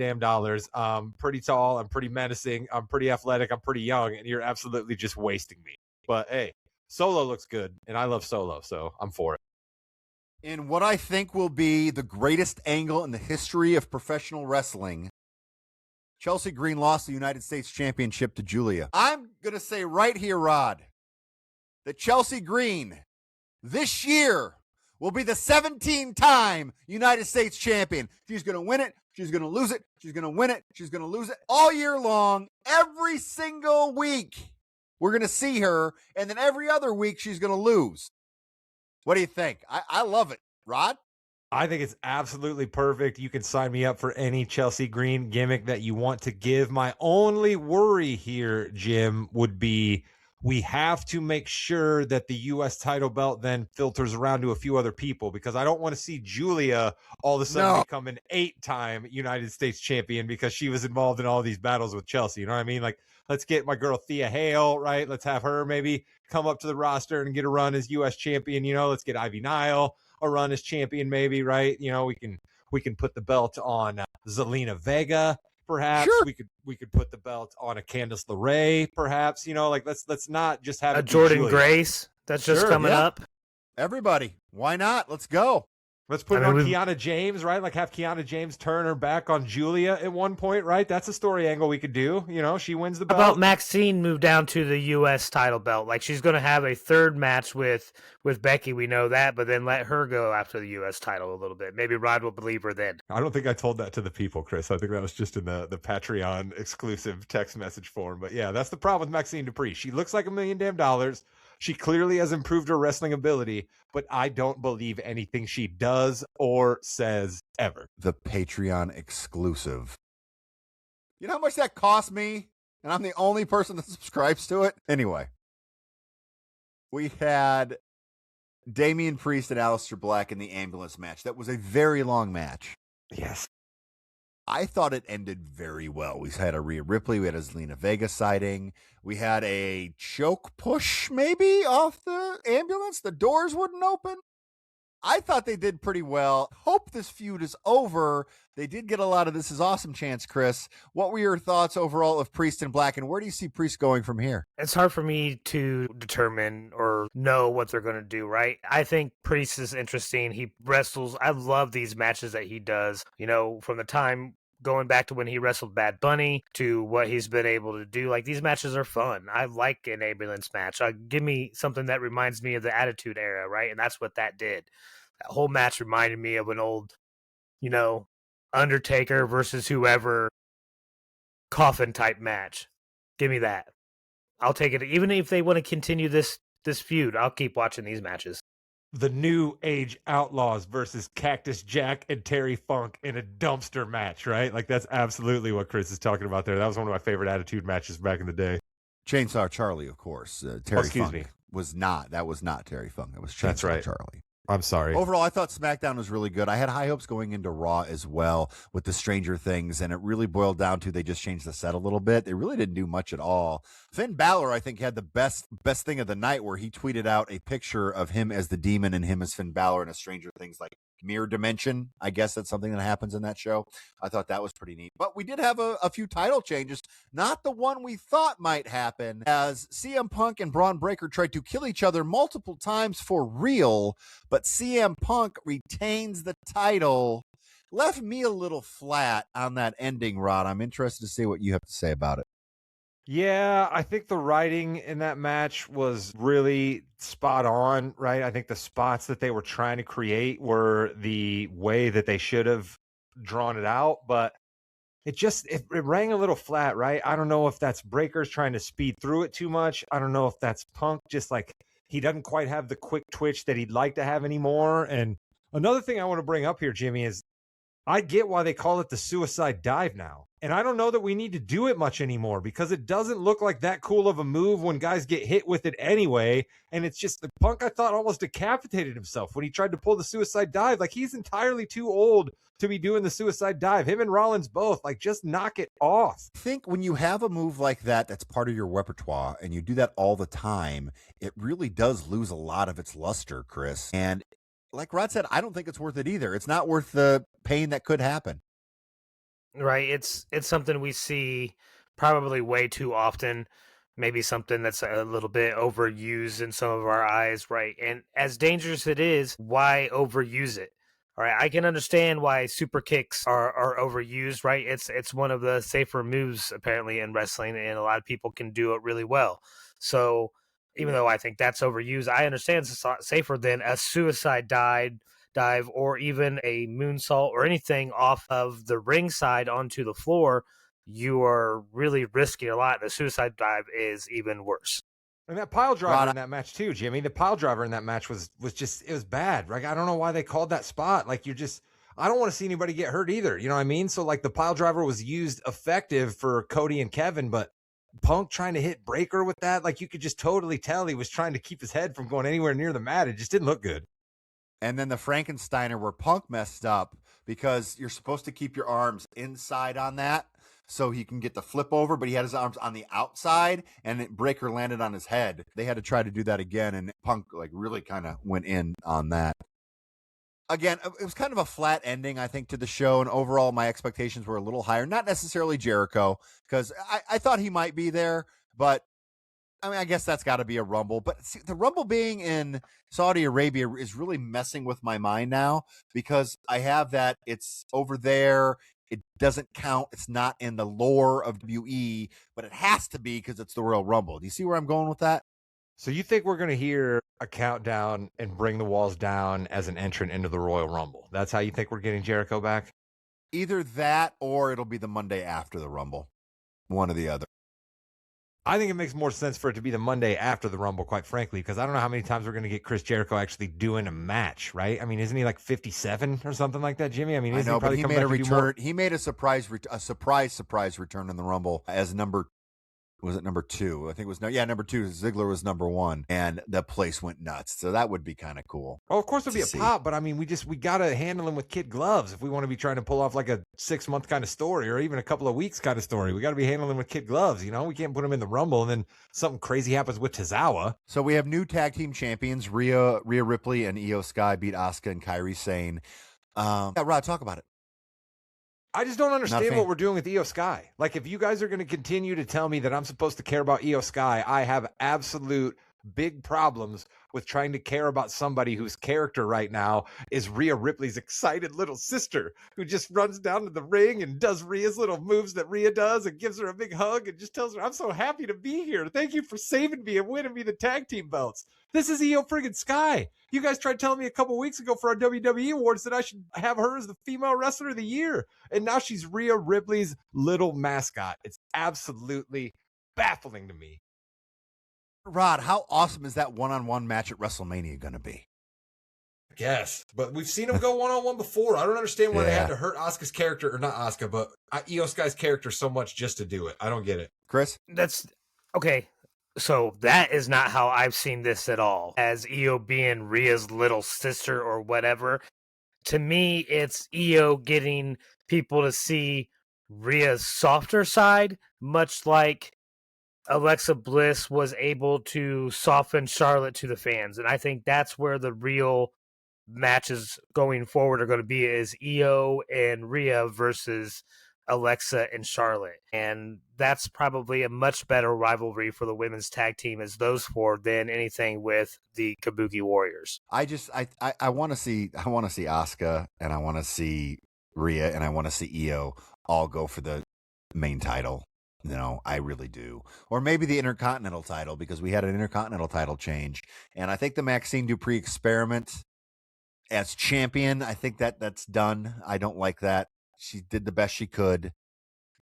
I'm pretty tall. I'm pretty menacing. I'm pretty athletic. I'm pretty young, and you're absolutely just wasting me. But hey, Solo looks good, and I love Solo, so I'm for it. In what I think will be the greatest angle in the history of professional wrestling, Chelsea Green lost the United States Championship to Julia. I'm going to say right here, Rod, that Chelsea Green this year will be the 17-time United States champion. She's going to win it. She's going to lose it. She's going to win it. She's going to lose it all year long, every single week. We're going to see her, and then every other week she's going to lose. What do you think? I love it. Rod? I think it's absolutely perfect. You can sign me up for any Chelsea Green gimmick that you want to give. My only worry here, Jim, would be we have to make sure that the U.S. title belt then filters around to a few other people, because I don't want to see Julia all of a sudden become an 8-time United States champion because she was involved in all these battles with Chelsea. You know what I mean? Like, let's get my girl Thea Hale, right? Let's have her maybe come up to the roster and get a run as U.S. champion. You know, let's get Ivy Nile a run as champion, maybe, right? You know, we can put the belt on Zelina Vega, perhaps. Sure. We could put the belt on a Candice LeRae, perhaps. You know, like let's not just have a Jordan Grace that's just coming up. Everybody, why not? Let's go. Let's put it on Kiana James, right? Like have Kiana James turn her back on Julia at one point, right? That's a story angle we could do. You know, she wins the belt. How about Maxine move down to the U.S. title belt? Like, she's going to have a third match with Becky. We know that, but then let her go after the U.S. title a little bit. Maybe Rod will believe her then. I don't think I told that to the people, Chris. I think that was just in the Patreon exclusive text message form. But yeah, that's the problem with Maxine Dupree. She looks like $1 million. She clearly has improved her wrestling ability, but I don't believe anything she does or says ever. The Patreon exclusive. You know how much that cost me? And I'm the only person that subscribes to it? Anyway. We had Damian Priest and Aleister Black in the ambulance match. That was a very long match. Yes. I thought it ended very well. We had a Rhea Ripley. We had a Zelina Vega sighting. We had a choke push, maybe, off the ambulance. The doors wouldn't open. I thought they did pretty well. Hope this feud is over. They did get a lot of "this is awesome" chants, Chris. What were your thoughts overall of Priest and Black, and where do you see Priest going from here? It's hard for me to determine or know what they're going to do, right? I think Priest is interesting. He wrestles. I love these matches that he does, from the time going back to when he wrestled Bad Bunny to what he's been able to do. Like, these matches are fun. I like an ambulance match. Give me something that reminds me of the Attitude Era, right? And that's what that did. That whole match reminded me of an old, Undertaker versus whoever coffin type match. Give me that. I'll take it. Even if they want to continue this feud, I'll keep watching these matches. The New Age Outlaws versus Cactus Jack and Terry Funk in a dumpster match, right? Like, that's absolutely what Chris is talking about there. That was one of my favorite Attitude matches back in the day. Chainsaw Charlie, of course. Terry Funk was not. That was not Terry Funk. That was Chainsaw Charlie. I'm sorry. Overall, I thought SmackDown was really good. I had high hopes going into Raw as well with the Stranger Things, and it really boiled down to they just changed the set a little bit. They really didn't do much at all. Finn Balor, I think, had the best thing of the night where he tweeted out a picture of him as the Demon and him as Finn Balor in a Stranger Things like mirror dimension. I guess that's something that happens in that show. I thought that was pretty neat. But we did have a few title changes, not the one we thought might happen, as CM Punk and Braun Breaker tried to kill each other multiple times for real, but CM Punk retains the title. Left me a little flat on that ending, Rod. I'm interested to see what you have to say about it. Yeah, I think the writing in that match was really spot on, right? I think the spots that they were trying to create were the way that they should have drawn it out, but it rang a little flat, right? I don't know if that's Breakers trying to speed through it too much. I don't know if that's Punk just like he doesn't quite have the quick twitch that he'd like to have anymore. And another thing I want to bring up here, Jimmy, is I get why they call it the suicide dive now. And I don't know that we need to do it much anymore because it doesn't look like that cool of a move when guys get hit with it anyway. And it's just the Punk, I thought, almost decapitated himself when he tried to pull the suicide dive. Like, he's entirely too old to be doing the suicide dive. Him and Rollins both, like, just knock it off. I think when you have a move like that that's part of your repertoire and you do that all the time, it really does lose a lot of its luster, Chris. And like Rod said, I don't think it's worth it either. It's not worth the pain that could happen. Right. It's something we see probably way too often. Maybe something that's a little bit overused in some of our eyes, right? And as dangerous it is, why overuse it? All right, I can understand why super kicks are overused, right? It's one of the safer moves apparently in wrestling, and a lot of people can do it really well. So even though I think that's overused, I understand it's safer than a suicide dive or even a moonsault or anything off of the ring side onto the floor. You are really risking a lot. The suicide dive is even worse. And that pile driver in that match too, Jimmy. The pile driver in that match was just, it was bad. Like, I don't know why they called that spot. Like, I don't want to see anybody get hurt either. You know what I mean? So like the pile driver was used effective for Cody and Kevin, but Punk trying to hit Breaker with that, like you could just totally tell he was trying to keep his head from going anywhere near the mat. It just didn't look good. And then the Frankensteiner where Punk messed up because you're supposed to keep your arms inside on that so he can get the flip over, but he had his arms on the outside and Breaker landed on his head. They had to try to do that again, and Punk like really kind of went in on that. Again, it was kind of a flat ending, I think, to the show, and overall my expectations were a little higher. Not necessarily Jericho, because I thought he might be there, but I mean, I guess that's got to be a Rumble. But see, the Rumble being in Saudi Arabia is really messing with my mind now because I have that it's over there. It doesn't count. It's not in the lore of WWE, but it has to be because it's the Royal Rumble. Do you see where I'm going with that? So you think we're going to hear a countdown and bring the walls down as an entrant into the Royal Rumble? That's how you think we're getting Jericho back? Either that or it'll be the Monday after the Rumble. One or the other. I think it makes more sense for it to be the Monday after the Rumble, quite frankly, because I don't know how many times we're going to get Chris Jericho actually doing a match, right? I mean, isn't he like 57 or something like that, Jimmy? I mean, I know, but he made a return. More... He made a surprise return in the Rumble as number Was it number 2? I think it was number 2. Ziggler was number 1, and the place went nuts. So that would be kind of cool. Oh, of course it'll be a pop, but I mean, we gotta handle him with kid gloves if we want to be trying to pull off like a 6-month kind of story or even a couple of weeks kind of story. We got to be handling him with kid gloves. You know, we can't put him in the Rumble and then something crazy happens with Tozawa. So we have new tag team champions. Rhea Ripley and Io Sky beat Asuka and Kairi Sane. Rod, talk about it. I just don't understand what we're doing with Io Sky. Like, if you guys are going to continue to tell me that I'm supposed to care about Io Sky, I have absolute big problems with trying to care about somebody whose character right now is Rhea Ripley's excited little sister who just runs down to the ring and does Rhea's little moves that Rhea does and gives her a big hug and just tells her, I'm so happy to be here. Thank you for saving me and winning me the tag team belts. This is Io friggin' Sky. You guys tried telling me a couple weeks ago for our WWE awards that I should have her as the female wrestler of the year. And now she's Rhea Ripley's little mascot. It's absolutely baffling to me. Rod, how awesome is that one-on-one match at WrestleMania going to be? Yes, but we've seen him go one-on-one before. I don't understand why they had to hurt Asuka's character, or not Asuka, but Io Sky's character so much just to do it. I don't get it. Chris? That's okay. So that is not how I've seen this at all. As Io being Rhea's little sister or whatever. To me, it's Io getting people to see Rhea's softer side, much like Alexa Bliss was able to soften Charlotte to the fans. And I think that's where the real matches going forward are going to be, is Io and Rhea versus Alexa and Charlotte. And that's probably a much better rivalry for the women's tag team as those four than anything with the Kabuki Warriors. I want to see Asuka, and I want to see Rhea, and I want to see Io all go for the main title. No, I really do. Or maybe the Intercontinental title, because we had an Intercontinental title change. And I think the Maxine Dupree experiment as champion, I think that's done. I don't like that. She did the best she could. It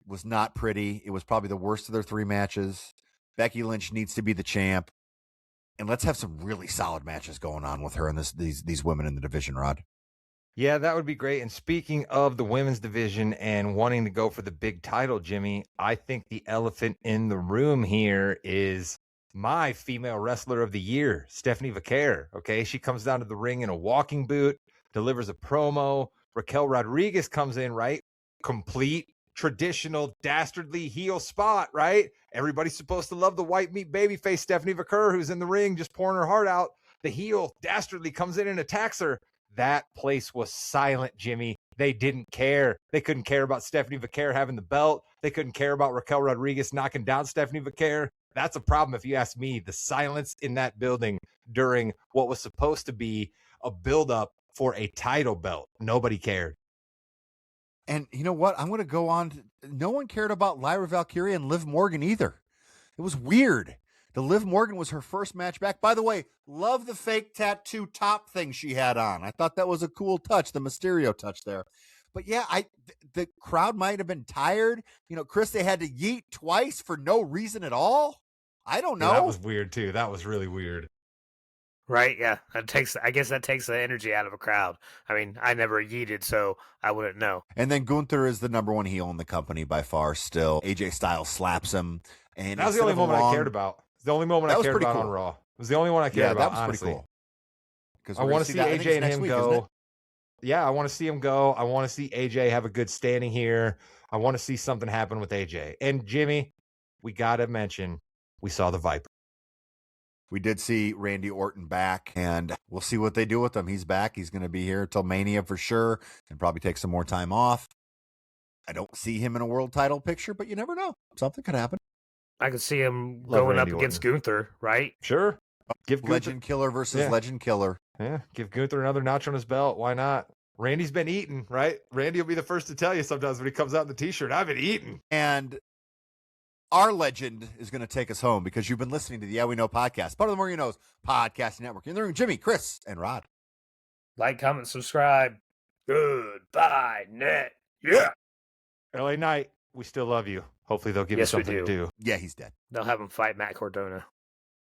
was not pretty. It was probably the worst of their 3 matches. Becky Lynch needs to be the champ. And let's have some really solid matches going on with her and these women in the division, Rod. Yeah, that would be great. And speaking of the women's division and wanting to go for the big title, Jimmy, I think the elephant in the room here is my female wrestler of the year, Stephanie Vaquer. Okay, she comes down to the ring in a walking boot, delivers a promo. Raquel Rodriguez comes in, right? Complete, traditional, dastardly heel spot, right? Everybody's supposed to love the white meat babyface Stephanie Vaquer, who's in the ring just pouring her heart out. The heel dastardly comes in and attacks her. That place was silent, Jimmy. They didn't care. They couldn't care about Stephanie Vaquer having the belt. They couldn't care about Raquel Rodriguez knocking down Stephanie Vaquer. That's a problem if you ask me. The silence in that building during what was supposed to be a buildup for a title belt. Nobody cared. And you know what? I'm going to go on. No one cared about Lyra Valkyria and Liv Morgan either. It was weird. The Liv Morgan was her first match back. By the way, love the fake tattoo top thing she had on. I thought that was a cool touch, the Mysterio touch there. But yeah, the crowd might have been tired. You know, Chris, they had to yeet twice for no reason at all. I don't know. Yeah, that was weird too. That was really weird. Right, yeah. I guess that takes the energy out of a crowd. I mean, I never yeeted, so I wouldn't know. And then Gunther is the number 1 heel in the company by far still. AJ Styles slaps him. And that was the only moment I cared about. The only moment I cared about on Raw. It was the only one I cared about, that was honestly. Pretty cool. I want to see AJ and him go. Yeah, I want to see him go. I want to see AJ have a good standing here. I want to see something happen with AJ. And Jimmy, we got to mention, we saw the Viper. We did see Randy Orton back, and we'll see what they do with him. He's back. He's going to be here till Mania for sure, and probably take some more time off. I don't see him in a world title picture, but you never know. Something could happen. I could see him going up against Gunther, right? Sure. Give Legend Killer versus Legend Killer. Yeah, give Gunther another notch on his belt. Why not? Randy's been eating, right? Randy will be the first to tell you sometimes when he comes out in the T-shirt, I've been eating. And our legend is going to take us home because you've been listening to the Yeah We Know podcast, part of the More You Know's podcasting network. In the room, Jimmy, Chris, and Rod. Like, comment, subscribe. Goodbye, net. Yeah. LA Knight, we still love you. Hopefully they'll give you something to do. Yeah, he's dead. They'll have him fight Matt Cardona.